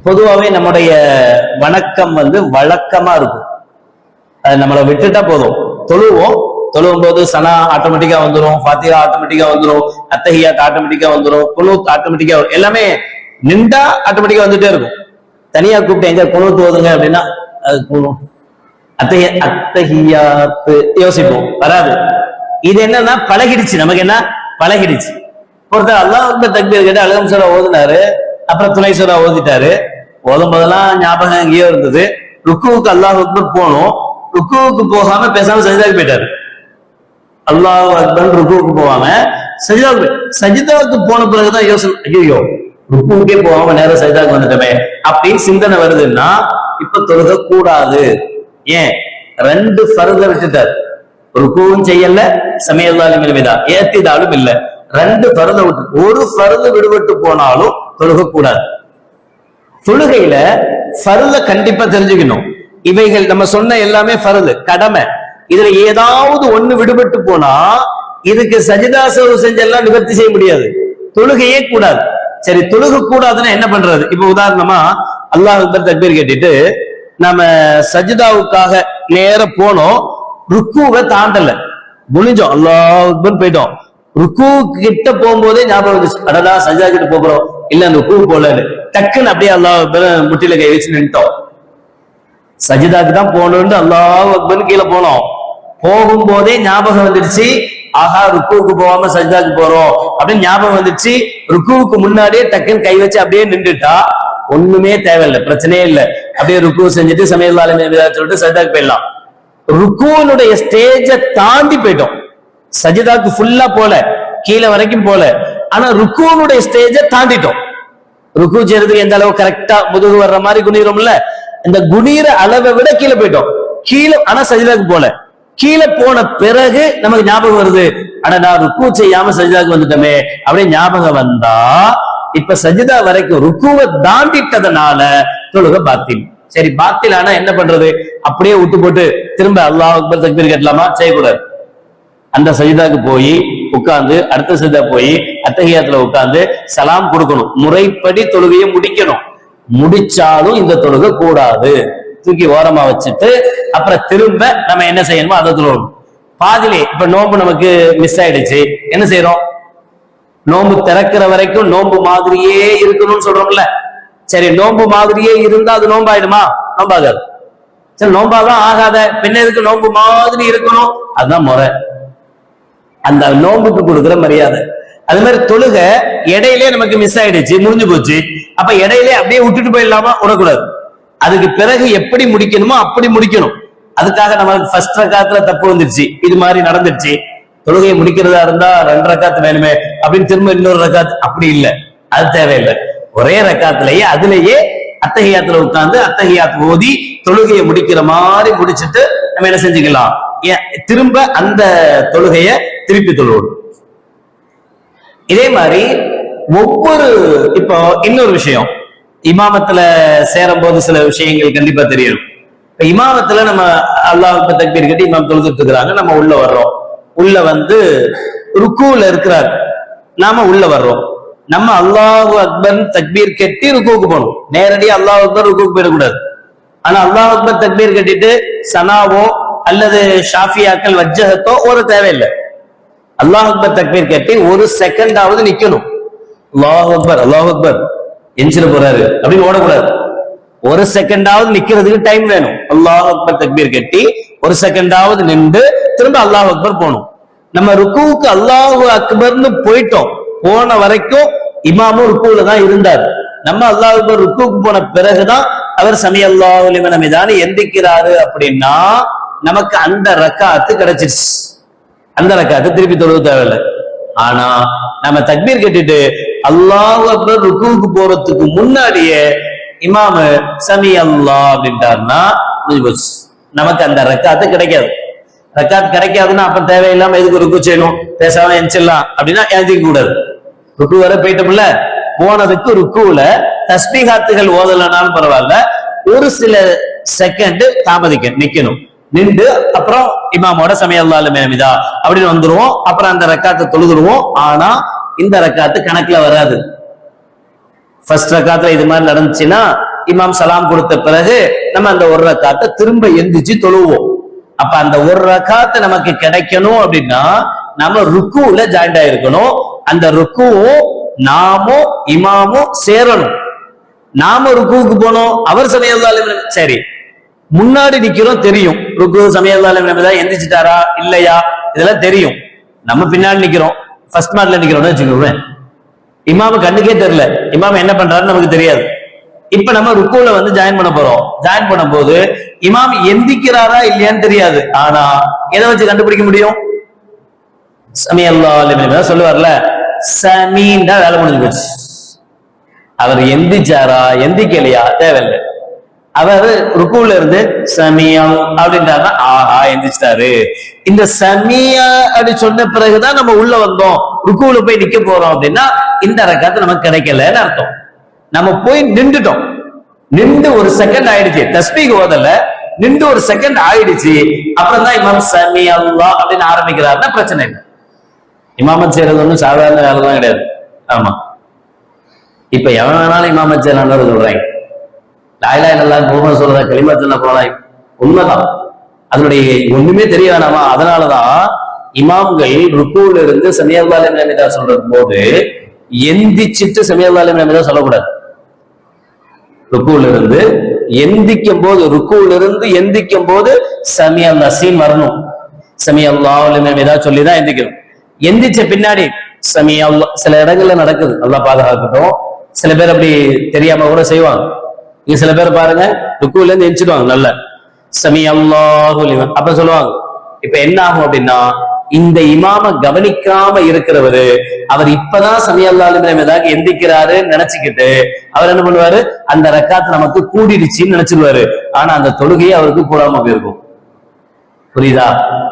Speaker 1: பொதுவாகவே நம்முடைய வணக்கம் வழக்கமா இருக்கும். அது நம்மளை விட்டுட்டா போதும், தொழுவோம். தொழுவும் போது சனா ஆட்டோமேட்டிக்கா வந்துடும், ஃபாத்திஹா ஆட்டோமேட்டிக்கா வந்துடும், அத்தஹியாத் ஆட்டோமேட்டிக்கா வந்துடும், குனூத் ஆட்டோமேட்டிக்கா, எல்லாமே நின்றா ஆட்டோமேட்டிக்கா வந்துட்டே இருக்கும். தனியா கூப்பிட்டு எங்க குனூத் ஓதுங்க அப்படின்னா அது அத்தஹியாத்து யோசிப்போம், வராது. இது என்னன்னா பழகிடுச்சு, நமக்கு என்ன பழகிடுச்சு. ஒருத்தர் அல்லாஹ் அக்பர் தக்பீர் கேட்டு அல்ஹம்து சூரா ஓதுனாரு, அப்புறம் துணை சூரா ஓதிட்டாரு. ஓதும் போதெல்லாம் ஞாபகம் எங்கேயோ இருந்தது. ருக்குவுக்கு அல்லாஹ் அக்பர் போனோம், ருக்குவுக்கு போகாம பேசாம சஜிதாவுக்கு போயிட்டாரு. அல்லாஹ் அக்பர் ருக்குவுக்கு போகாம சஜிதாவுக்கு போன பிறகுதான் யோசனை, ஐயோ ருக்குவுக்கே போகாம நேரம் சஜிதாக்கு வந்துட்டோமே அப்படின்னு சிந்தனை வருதுன்னா இப்ப தொழுக கூடாது. ஏன்? 2 ஃபர்த விட்டுட்டார். ருக்குவும் செய்யல, சமயல்லாலும் இல்லைதா, ஏத்திதாலும் இல்ல. 2 ஃபர்த விட்டு ஒரு ஃபர்து விடுபட்டு போனாலும் தொழுக கூடாது. தொழுகையில ஃபர்த கண்டிப்பா தெரிஞ்சுக்கணும். இவைகள் நம்ம சொன்ன எல்லாமே ஃபர்து, கடமை. இதுல ஏதாவது ஒண்ணு விடுபட்டு போனா இதுக்கு சஜிதா சஹு செஞ்செல்லாம் நிவர்த்தி செய்ய முடியாது. தொழுகையே கூடாது. சரி, தொழுக கூடாதுன்னா என்ன பண்றது? இப்ப உதாரணமா அல்லாஹ் அக்பர் தக்பீர் கேட்டுட்டு நம்ம சஜிதாவுக்காக நேர போனோம், ருக்குவை தாண்டல, முடிஞ்சோம், அல்லாஹ் அக்பர் போயிட்டோம். ருக்கு கிட்ட போகும்போதே ஞாபகம் வந்துச்சு, அடடா சஜிதா கிட்ட போறோம், இல்ல அந்த ருக்கு போலன்னு டக்குன்னு அப்படியே அல்லாஹ் அக்பர் முட்டில கை வச்சு நின்ட்டோம். சஜிதாக்கு தான் போகணும்னு அல்லாஹ் அக்பர் கீழே போனோம். போகும்போதே ஞாபகம் வந்துடுச்சு, ஆஹா ருக்குவுக்கு போகாம சஜிதாக்கு போறோம் அப்படின்னு ஞாபகம் வந்துச்சு. ருக்குவுக்கு முன்னாடியே டக்குன்னு கை வச்சு அப்படியே நின்றுட்டா ஒண்ணுமே தேவையில்லை, பிரச்சனையே இல்லை. அப்படியே ருக்கு செஞ்சுட்டு சமயல்லாலும் சொல்லிட்டு சஜிதாக்கு போயிடலாம். ருக்குனுடைய ஸ்டேஜ தாண்டி போயிட்டோம், சஜிதாக்கு ஃபுல்லா போல, கீழே வரைக்கும் போல, ஆனா ருக்குனுடைய ஸ்டேஜ தாண்டிட்டோம். ருக்கு செய்யறதுக்கு எந்த அளவு கரெக்டா முதுகு வர்ற மாதிரி குனிறோம்ல, இந்த குனிற அளவை விட கீழே போயிட்டோம். கீழே ஆனா சஜிதாக்கு போல. கீழே போன பிறகு நமக்கு ஞாபகம் வருது, ஆனா நான் ருக்கு செய்யாம சஜிதாக்கு வந்துட்டோமே அப்படின்னு ஞாபகம் வந்தா இப்ப சஜிதா வரைக்கும் ருக்குவை தாண்டிட்டதுனால தொழுக பாத்தில். சரி, பாத்தில் ஆனா என்ன பண்றது? அப்படியே விட்டு போட்டு திரும்ப அல்லாஹ் அக்பர் தக்பீர் கட்டலாமா? செய்யக்கூடாது. அந்த சஜிதாக்கு போய் உட்கார்ந்து அடுத்த சஜிதா போய் அத்தஹியாத்துல உட்கார்ந்து சலாம் கொடுக்கணும். முறைப்படி தொழுகையை முடிக்கணும். முடிச்சாலும் இந்த தொழுகை கூடாது. தூக்கி ஓரமா வச்சுட்டு அப்புறம் திரும்ப நம்ம என்ன செய்யணுமோ அதை தொழுகணும். பாதிலே இப்ப நோன்பு நமக்கு மிஸ் ஆயிடுச்சு, என்ன செய்யறோம்? நோன்பு திறக்கிற வரைக்கும் நோன்பு மாதிரியே இருக்கணும்னு சொல்றோம்ல. சரி, நோன்பு மாதிரியே இருந்தா அது நோம்பாயிடுமா? நோம்பாகாது. சரி, நோம்பாதான் ஆகாத பின்ன எதுக்கு நோன்பு மாதிரி இருக்கணும்? அதுதான் முறை, அந்த நோன்புக்கு கொடுக்குற மரியாதை. அது மாதிரி தொழுக இடையிலே நமக்கு மிஸ் ஆயிடுச்சு, முடிஞ்சு போச்சு, அப்ப இடையிலே அப்படியே விட்டுட்டு போயிடலாமா? விடக்கூடாது. அதுக்கு பிறகு எப்படி முடிக்கணுமோ அப்படி முடிக்கணும். அதுக்காக நமக்கு ஃபர்ஸ்ட் ரக்காத்துல தப்பு வந்துருச்சு, இது மாதிரி நடந்துருச்சு, தொழுகையை முடிக்கிறதா இருந்தா 2 ரக்காத்து வேணுமே அப்படின்னு திரும்ப இன்னொரு ரக்காத்து, அப்படி இல்லை, அது தேவையில்லை. ஒரே ரக்காத்துலயே அதுலயே அத்தஹியாத்துல உட்கார்ந்து அத்தஹியாத் ஓதி தொழுகையை முடிக்கிற மாதிரி முடிச்சுட்டு நம்ம என்ன செஞ்சுக்கலாம்? திரும்ப அந்த தொழுகைய திருப்பி தொழுவோம். இதே மாதிரி ஒவ்வொரு இப்போ இன்னொரு விஷயம், இமாமத்துல சேரும் போது சில விஷயங்கள் கண்டிப்பா தெரியணும். இப்ப இமாமத்துல நம்ம அல்லாஹ் தக்பீர் கட்டி இமாம் தொழுதுட்டு இருக்கிறாங்க, நம்ம உள்ள வர்றோம். உள்ள வந்து ருக்குல இருக்கிறார், நாம உள்ள வர்றோம். நம்ம அல்லாஹு அக்பர் தக்பீர் கட்டி ருக்குவுக்கு போகணும். நேரடியா அல்லாஹ் அக்பர் ருக்குவுக்கு போயிடக்கூடாது. ஆனா அல்லாஹ் அக்பர் தக்பீர் கட்டிட்டு சனாவோ அல்லது ஷாஃபியாக்கள் வஜ்ஜஹத்தோ ஒரு தேவையில்லை. அல்லாஹ் அக்பர் தக்பீர் கட்டி 1 செகண்டாவது நிக்கணும். அல்லாஹ் அக்பர் அல்லாஹ் அக்பர் எஞ்சில போறாரு அப்படின்னு ஓடக்கூடாது. 1 செகண்டாவது நிக்கிறதுக்கு டைம் வேணும். அல்லாஹ் அக்பர் தக்பீர் கட்டி 1 செகண்டாவது நின்று திரும்ப அல்லாஹ் அக்பர் போகணும். நம்ம ருக்குவுக்கு அல்லாஹு அக்பர்னு போயிட்டோம், போன வரைக்கும் இமாமும் ருக்குவுல தான் இருந்தார். நம்ம அல்லாஹ் அக்பர் ருக்குவுக்கு போன பிறகுதான் அவர் சமிஅல்லாஹு லிமன் ஹமிதான்னு எந்திக்கிறாரு. அப்படின்னா நமக்கு அந்த ரக்காத்து கிடைச்சிருச்சு, அந்த ரக்காத்து திருப்பி தொழுக தேவையில்லை. ஆனா நம்ம தக்பீர் கட்டிட்டு அல்லாஹ் அக்பர் ருக்குவுக்கு போறதுக்கு முன்னாடியே இமாமு சமிஅல்லாஹ் அப்படின்ட்டாருன்னா நமக்கு அந்த ரக்காத்து கிடைக்காது. ரக்காத்து கிடைக்காதுன்னா அப்ப தேவையில்லாம எதுக்கு ருக்கு செய்யணும், பேசாம எந்திரிச்சிடலாம் அப்படின்னா எழுதிக்க கூடாது. ருக்கு வர போயிட்டோம்ல, போனதுக்கு ருக்குல தஸ்பீகாத்துகள் ஓதலனாலும் பரவாயில்ல, ஒரு சில செகண்ட் தாமதிக்க நிக்கணும். நின்று அப்புறம் இமாமோட சமிஅல்லாஹு லிமன் ஹமிதா அப்படின்னு வந்துருவோம். அப்புறம் அந்த ரக்காத்தை தொழுதுருவோம். ஆனா இந்த ரக்காத்து கணக்குல வராது. ஃபர்ஸ்ட் ரக்காத்துல இது மாதிரி நடந்துச்சுன்னா இமாம் சலாம் கொடுத்த பிறகு நம்ம அந்த 1 ரக்காத்தை திரும்ப எந்திரிச்சு தொழுவோம். அப்ப அந்த 1 ரக்காத்து நமக்கு கிடைக்கணும் அப்படின்னா நம்ம ருக்குல ஜாயிண்ட் ஆயிருக்கணும். அந்த ருக்குவும் நாமும் இமாமும் சேரணும். நாம ருக்குவுக்கு போனோம், அவர் சமிஅல்லாஹு லிமன் ஹமிதா, சரி முன்னாடி நிக்கிறோம், தெரியும் ருக்கு சமிஅல்லாஹு லிமன் ஹமிதா எந்திரிச்சிட்டாரா இல்லையா இதெல்லாம் தெரியும். நம்ம பின்னாடி நிக்கிறோம், ஃபர்ஸ்ட் மார்க்ல நிக்கிறோம்னு வச்சுக்கோங்க, இமாமு கண்ணுக்கே தெரியல, இமாம் என்ன பண்றாருன்னு நமக்கு தெரியாது. இப்ப நம்ம ருக்குல வந்து ஜாயின் பண்ண போறோம். ஜாயின் பண்ணும் போது இமாம் எந்திக்கிறாரா இல்லையான்னு தெரியாது. ஆனா எதை வச்சு கண்டுபிடிக்க முடியும்? சமிஅல்லாஹு லிமன் ஹமிதா சொல்லுவார்ல, சமீன்டா வேலை முடிஞ்சு போச்சு. அவர் எந்திச்சாரா எந்திக்கலையா தேவையில்லை. அவர் ருக்குல இருந்து சமியம் அப்படின்றாருன்னா ஆஹா எந்திரிச்சிட்டாரு. இந்த சமியா அப்படி சொன்ன பிறகுதான் நம்ம உள்ள வந்தோம், ருக்குல போய் நிக்க போறோம் அப்படின்னா இந்த ரக்காத்து நமக்கு கிடைக்கலன்னு அர்த்தம். நம்ம போய் நின்றுட்டோம், நின்று ஒரு செகண்ட் ஆயிடுச்சு, தஸ்பீக் ஓதல, நின்று ஒரு செகண்ட் ஆயிடுச்சு, அப்புறம் தான் இமாம் சமி அல்லாஹ் அப்படின்னு ஆரம்பிக்கிறாருன்னா பிரச்சனை இல்லை. இமாமத் செய்யறது ஒன்றும் சாதாரண வேலைதான் கிடையாது. ஆமா, இப்ப எவன் வேணாலும் இமாமத் செய்யலாம் சொல்றாங்க. லாயிலா இல்லல்லாஹ் முஹம்மது சொல்ற கலிமத்துல போலாம், உண்மைதான். அதனுடைய ஒண்ணுமே தெரிய வேணாமா? அதனாலதான் இமாம்கள் ருக்குல இருந்து சமி அல்லாஹ் லிமன் ஹமிதா சொல்றது போது எந்திச்சிட்டு சமி அல்லாஹ் லிமன் ஹமிதா சொல்லக்கூடாது. ருக்குல இருந்து எந்திக்கும் போது, ருக்குல இருந்து எந்திக்கும் போது சமி அல்லாஹ் சீன் வரணும், சமி அல்லாஹ் லிமன் ஹமிதா சொல்லிதான் எந்திக்கணும். எந்திச்ச பின்னாடி சமி அல்லாஹ், சில இடங்கள்ல நடக்குது, அல்லாஹ் பாதுகாக்கட்டும், சில பேர் அப்படி தெரியாம கூட செய்வாங்க. இங்க சில பேர் பாருங்க ருக்குல இருந்து எந்திச்சிடுவாங்க, நல்ல சமி அல்லாஹு லிமன் அப்ப சொல்லுவாங்க. இப்ப என்ன ஆகும் அப்படின்னா, இந்த இமாம கவனிக்காம இருக்கிறவரு அவர் இப்பதான் சமி அல்லாஹ் லிமன் ஹமிதாக எந்திக்கிறாரு நினைச்சுக்கிட்டு அவர் என்ன பண்ணுவாரு, அந்த ரக்காத்து நமக்கு கூடிடுச்சுன்னு நினைச்சிருவாரு. ஆனா அந்த தொழுகையை அவருக்கு கூடாம போயிருக்கும். புரியுதா?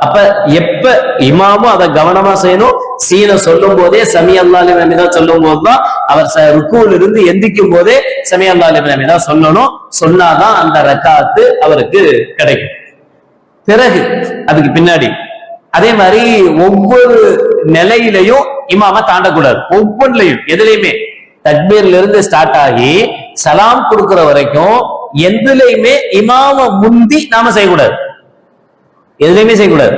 Speaker 1: அப்ப எப்ப இமாமும் அதை கவனமா செய்யணும். சீனை சொல்லும் போதே சமி அல்லாஹ் லிமன் ஹமிதா சொல்லும் போதுதான், அவர் ருக்குல இருந்து எந்திக்கும் போதே சமி அல்லாஹ் லிமன் ஹமிதா சொல்லணும். சொன்னாதான் அந்த ரக்காத்து அவருக்கு கிடைக்கும். பிறகு அதுக்கு பின்னாடி அதே மாதிரி ஒவ்வொரு நிலையிலையும் இமாம தாண்டக்கூடாது. ஒவ்வொன்றிலையும் எதுலையுமே தக்பீர்ல இருந்து ஸ்டார்ட் ஆகி சலாம் கொடுக்கிற வரைக்கும் எதுலையுமே இமாம முந்தி நாம செய்யக்கூடாது, எதுலையுமே செய்யக்கூடாது.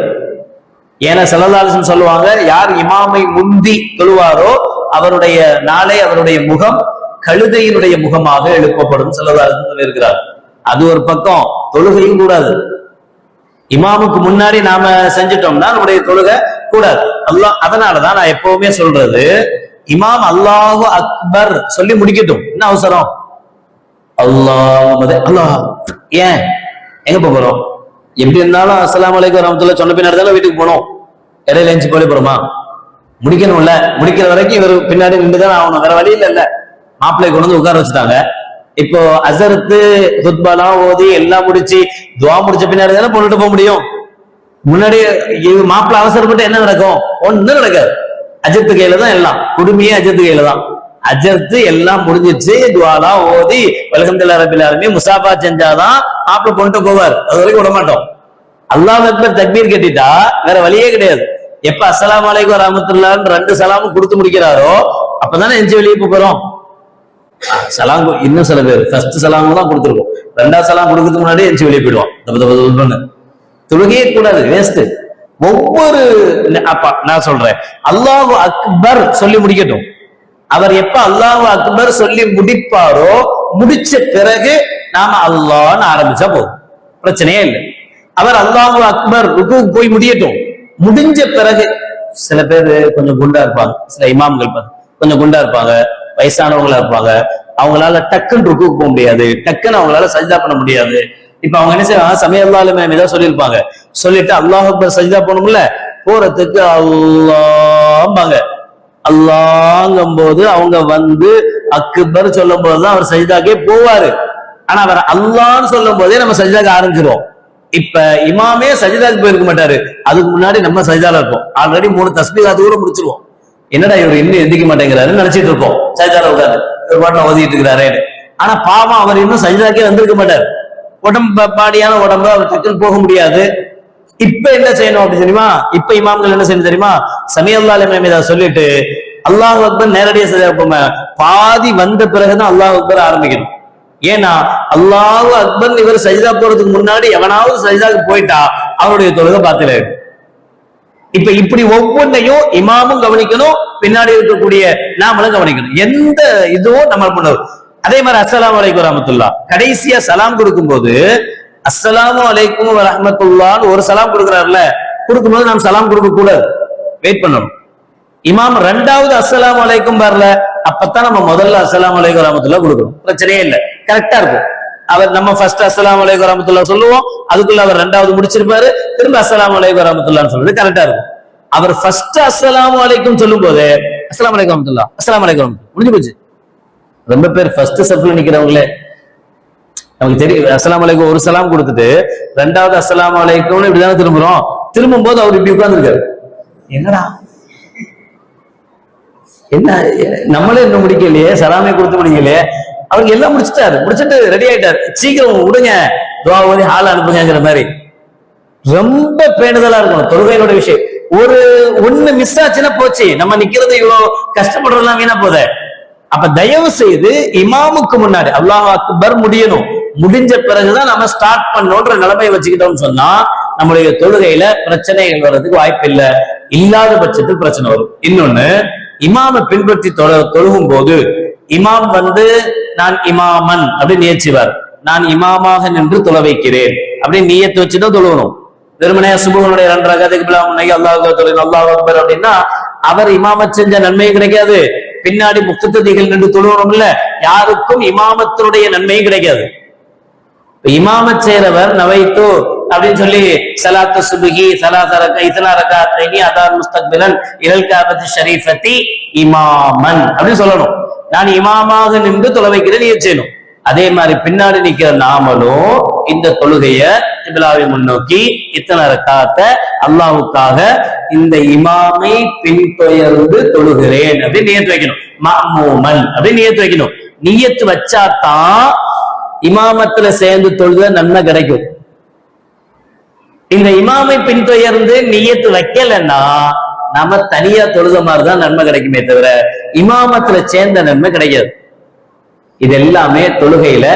Speaker 1: ஏன்னா ஸல்லல்லாஹு அலைஹி வஸல்லம் சொல்லுவாங்க, யார் இமாமை முந்தி தொழுவாரோ அவருடைய நாளை, அவருடைய முகம் கழுதையினுடைய முகமாக எழுப்பப்படும் ஸல்லல்லாஹு அலைஹி வஸல்லம் இருக்கிறார். அது ஒரு பக்கம், தொழுகையும் கூடாது. இமாமுக்கு முன்னாடி நாம செஞ்சிட்டோம்னா நம்முடைய தொழுகை கூடாது. அல்லாஹ், அதனாலதான் நான் எப்பவுமே சொல்றது, இமாம் அல்லாஹு அக்பர் சொல்லி முடிக்கட்டும். என்ன அவசரம்? அல்லாஹ் ஏன் எங்க போறோம்? எப்படி இருந்தாலும் அஸ்ஸலாமு அலைக்கும் வரஹ்மத்துல்லாஹி சொன்ன பின்னாடி தானே வீட்டுக்கு போனோம். இடையில எஞ்சி போய் போறோமா? முடிக்கணும்ல. முடிக்கிற வரைக்கும் இவர் பின்னாடி நின்றுதான் ஆகணும், வேற வழி இல்ல. மாப்பிள்ளை கொண்டு வந்து உட்கார வச்சுட்டாங்க. இப்போ அசரத்து ஹுத்பாலாம் ஓதி எல்லாம் முடிச்சு துவா முடிச்ச பின்னாடி தானே பொண்ணுட்டு போக முடியும். முன்னாடி மாப்பிள்ளை அவசரப்பட்டு என்ன நடக்கும்? ஒண்ணு நடக்காது. அஜத்து கையில தான் எல்லாம், குடுமையே அஜத்து கையில தான். அஜர்த்து எல்லாம் முடிஞ்சிச்சு, துவாலாம் ஓதி அல்ஹம்துலில்லாஹி ரப்பில் ஆலமீன் முசாஃபா செஞ்சாதான் மாப்பிள்ளை பொண்ணுட்டு போவார். அது வரைக்கும் விட மாட்டோம். அல்லாஹ் அக்பர் தக்பீர் கட்டிட்டா வேற வழியே கிடையாது. எப்ப அஸ்ஸலாமு அலைக்கும் வரஹ்மத்துல்லாஹ்னு 2 சலாமும் கொடுத்து முடிக்கிறாரோ அப்பதானே எஞ்சி வெளியே போறோம். சலாம் இன்னும் சில பேர் ஃபர்ஸ்ட் சலாம் தான் கொடுத்துருக்கோம், 2வது சலாம் கொடுக்கறதுக்கு முன்னாடி எஞ்சி வெளியே போயிடுவான். தொழுகையே கூடாது, வேஸ்ட். ஒவ்வொரு நான் சொல்றேன், அல்லாஹு அக்பர் சொல்லி முடிக்கட்டும். அவர் எப்ப அல்லாஹு அக்பர் சொல்லி முடிப்பாரோ முடிச்ச பிறகு நாம அல்லாஹ்னு ஆரம்பிச்சா போதும், பிரச்சனையே இல்லை. அவர் அல்லாஹு அக்பர் ருக்குக்கு போய் முடியட்டும். முடிஞ்ச பிறகு சில பேர் கொஞ்சம் குண்டா இருப்பாங்க, சில இமாம்கள் கொஞ்சம் குண்டா இருப்பாங்க, வயசானவங்களா இருப்பாங்க, அவங்களால டக்குன்னு ருக்குக்கு போக முடியாது, டக்குன்னு அவங்களால சஜ்தா பண்ண முடியாது. இப்ப அவங்க என்ன செய்வாங்க, சமி அல்லாஹ் லிமன் ஹமிதா சொல்லியிருப்பாங்க, சொல்லிட்டு அல்லாஹ் அக்பர் சஜ்தா போகணும்ல, போறதுக்கு அல்லாஹ்பாங்க. அல்லாஹ்ங்கும் போது அவங்க வந்து அக்பர் சொல்லும் போதுதான் அவர் சஜ்தாக்கே போவாரு. ஆனா அவர் அல்லாஹ்னு சொல்லும் போதே நம்ம சஜ்தாக்கு ஆரம்பிச்சிருவோம். இப்ப இமாமே சஜ்தாக்கு போயிருக்க மாட்டாரு, அதுக்கு முன்னாடி நம்ம சஜ்தால இருப்போம். ஆல்ரெடி 3 தஸ்பீஹாத் கூட முடிச்சிருவோம். என்னடா இவர் இன்னும் எந்திக்க மாட்டேங்கிறாருன்னு நினைச்சிட்டு இருப்போம். சஜ்தால உட்காரு ஒரு பாட்டில் ஓதிட்டு இருக்கிறாரு. ஆனா பாவம் அவர் இன்னும் சஜ்தாக்கே வந்திருக்க மாட்டார். உடம்பு பாடியான உடம்பு அவர் டக்குன்னு போக முடியாது. இப்ப என்ன செய்யணும் அப்படின்னு தெரியுமா? இப்ப இமாம்கள் என்ன செய்யணும் தெரியுமா? சமி அல்லாஹ் லிமன் ஹமிதா சொல்லிட்டு அல்லாஹ் அக்பர் நேரடியா சஜ்தா பாதி வந்த பிறகுதான் அல்லாஹ் அக்பர் ஆரம்பிக்கணும். ஏன்னா அல்லாஹ் அக்பர் இவர் சஜ்தா போறதுக்கு முன்னாடி எவனாவது சஜ்தாக்கு போயிட்டா அவருடைய தொழுகை பாத்தில. இப்ப இப்படி ஒவ்வொன்றையும் இமாமும் கவனிக்கணும், பின்னாடி இருக்கக்கூடிய நாமளும் கவனிக்கணும். எந்த இதுவும் நம்ம பண்ணணும். அதே மாதிரி அஸ்ஸலாமு அலைக்கும் வரஹ்மத்துல்லாஹ் கடைசியா சலாம் கொடுக்கும் போது அஸ்ஸலாமு அலைக்கும் வரஹ்மத்துல்லாஹ்னு ஒரு சலாம் கொடுக்கிறாருல, கொடுக்கும்போது நாம் சலாம் கொடுக்க கூடாது, வெயிட் பண்ணணும். இமாம் 2வது அஸ்ஸலாமு அலைக்கும் வரல, அப்பதான் நம்ம முதல்ல அஸ்ஸலாமு அலைக்கும் வரஹ்மத்துல்லாஹ் கொடுக்கணும், பிரச்சனையே இல்லை, கரெக்டா இருக்கும். அவர் நம்ம ஃபர்ஸ்ட் அஸ்ஸலாமு அலைக்கும் வரஹ்மத்துல்லாஹ் சொல்லுவோம், அதுக்குள்ள அவர் 2வது முடிச்சிருப்பாரு, திரும்ப அஸ்ஸலாமு அலைக்கும் வரஹ்மத்துல்லாஹ்னு சொல்றது கரெக்டா இருக்கும். அவர் ஃபர்ஸ்ட் அஸ்ஸலாமு அலைக்கும் சொல்லும் போது அஸ்ஸலாமு அலைக்கும் வரஹ்மத்துல்லாஹ் அஸ்ஸலாமு அலைக்கும் முடிஞ்சு போச்சு. ரொம்ப பேர் ஃபர்ஸ்ட் சப்ல நிக்கிறவங்களே நமக்கு தெரியும், அஸ்ஸலாமு அலைக்கும் ஒரு சலாம் கொடுத்துட்டு ரெண்டாவது அஸ்ஸலாமு அலைக்கும்னு இப்படிதானே திரும்புறோம். திரும்பும் போது அவர் இப்படி உட்கார்ந்துருக்காரு. என்னடா என்ன நம்மளே இன்னும் முடிக்கலையே, சலாமே கொடுத்து முடிக்கலையே. அவருக்கு எல்லாம் முடிச்சுட்டு ரெடி ஆயிட்டாரு. சீக்கிரம் விடுங்க, துவா ஓதி ஹால் அனுப்புங்கிற மாதிரி. ரொம்ப பேணுதலா இருக்கணும் தொழுகையோட விஷயம். ஒண்ணு மிஸ் ஆச்சுன்னா போச்சு, நம்ம நிக்கிறது இவ்வளவு கஷ்டப்படுறதெல்லாம் வீணா போத. அப்ப தயவு செய்து இமாமுக்கு முன்னாடி அல்லாஹ் அக்பர் முடியணும், முடிஞ்ச பிறகுதான் நம்ம ஸ்டார்ட் பண்ணோன்ற நிலைமையை வச்சுக்கிட்டோம்னு சொன்னா நம்முடைய தொழுகையில பிரச்சனைகள் வர்றதுக்கு வாய்ப்பு இல்லை. இல்லாத பட்சத்தில் பிரச்சனை வரும். இன்னொன்னு, இமாமை பின்பற்றி தொழுகும் போது இமாம் நான் இமாமன் அப்படின்னு நியச்சிவார், நான் இமாமாக நின்று தொழ வைக்கிறேன் அப்படின்னு நியத்து வச்சுதான் தொழுவணும். வெறுமனையா சுபுகளுடைய 2 ரகத்துக்கு அல்லாஹ் அக்பர் அப்படின்னா அவர் இமாமத் செஞ்ச நன்மையும் கிடைக்காது, பின்னாடி முக்ததிகள் நின்று தொழுவணும் இல்ல, யாருக்கும் இமாமத்தினுடைய நன்மையும் கிடைக்காது. இமாமத் செய்றவர் நவைத்து அப்படின்னு சொல்லி சலாத்து சுபஹி அதான் முஸ்தக்பிலன் இலல் காபத்தி ஷரீஃபத்தி இமாமன் அப்படின்னு சொல்லணும். நான் இமாமாக நின்று தொழ வைக்கிறேன் நியத் செய்யணும். அதே மாதிரி பின்னாடி நிக்கிற நாமளும் இந்த தொழுகைய கிப்லாவை முன்னோக்கி இத்தனை ரக்காத்தை அல்லாஹ்வுக்காக இந்த இமாமை பின்தொடர்ந்து தொழுகிறேன் அப்படின்னு நியத்து வைக்கணும். மஅமூமன் அப்படின்னு நியத்து வைக்கணும். நியத்து வச்சாதான் இமாமத்துல சேர்ந்து தொழுத நன்மை கிடைக்கும். இந்த இமாமை பின்தொடர்ந்து நியத்து வைக்கலன்னா நம்ம தனியா தொழுத மாதிரிதான் நன்மை கிடைக்குமே தவிர இமாமத்துல சேர்ந்த நன்மை கிடைக்காது. இது எல்லாமே தொழுகையில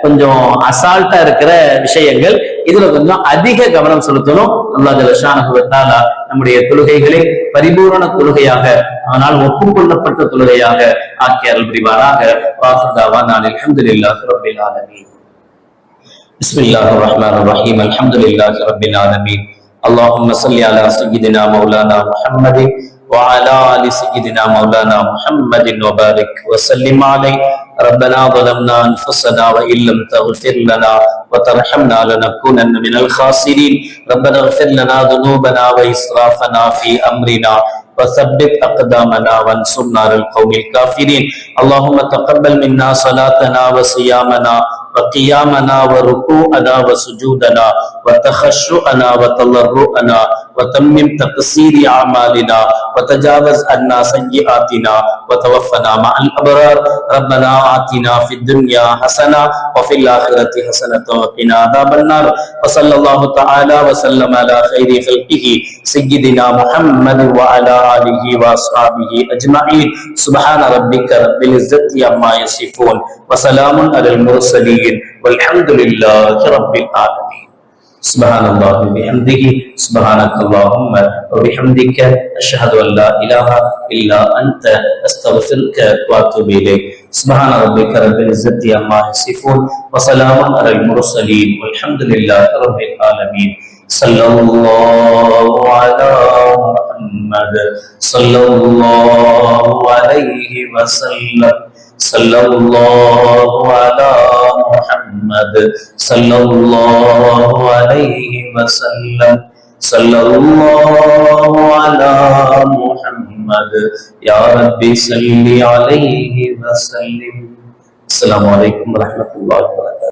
Speaker 1: கொஞ்சம் அசால்ட்டா இருக்கிற விஷயங்கள். இதுல கொஞ்சம் அதிக கவனம் செலுத்தணும். அல்லாஹ் ஜல்ல ஷானஹு வ தஆலா நம்முடைய தொழுகைகளை பரிபூரண தொழுகையாக, ஆனால் ஒப்புக்கொள்ளப்பட்ட தொழுகையாக ஆக்கி அருள் புரிவாராக. வாஹிர் தஅவானா அல்ஹம்துலில்லாஹி ரப்பில் ஆலமீன். பிஸ்மில்லாஹிர் ரஹ்மானிர் ரஹீம். அல்ஹம்துலில்லாஹி ரப்பில் ஆலமீன். اللهم صل على سيدنا مولانا محمد وعلى آل سيدنا مولانا محمد وبارك وسلم عليه. ربنا ظلمنا أنفسنا وإن لم تغفر لنا وترحمنا لنكونن من الخاسرين. ربنا اغفر لنا ذنوبنا وإسرافنا في أمرنا وثبت أقدامنا وانصرنا على القوم الكافرين. اللهم تقبل منا صلاتنا وصيامنا وقيامنا وركوعنا وسجودنا وتخشعنا وتضرعنا وتمم تقصير أعمالنا وتجاوز عنا سيئاتنا وتوفنا مع الأبرار. ربنا آتنا في الدنيا حسنة وفي الآخرة حسنة وقنا عذاب النار. وصلى الله تعالى وسلم على خير خلقه سيدنا محمد وعلى آله وأصحابه أجمعين. سبحان ربك رب العزة عما يصفون وسلام على المرسلين والحمد لله رب العالمين. سبحان الله وبحمده سبحانك اللهم وبحمدك أشهد أن لا إله إلا أنت أستغفرك وأتوب إليك. سبحان ربك رب العزة عما يصفون وسلام على المرسلين والحمد لله رب العالمين. صلى الله على محمد صلى الله عليه وسلم. صلى الله على محمد صلى الله عليه وسلم. صلى الله على محمد يا ربي صل عليه وسلم. السلام عليكم ورحمة الله وبركاته.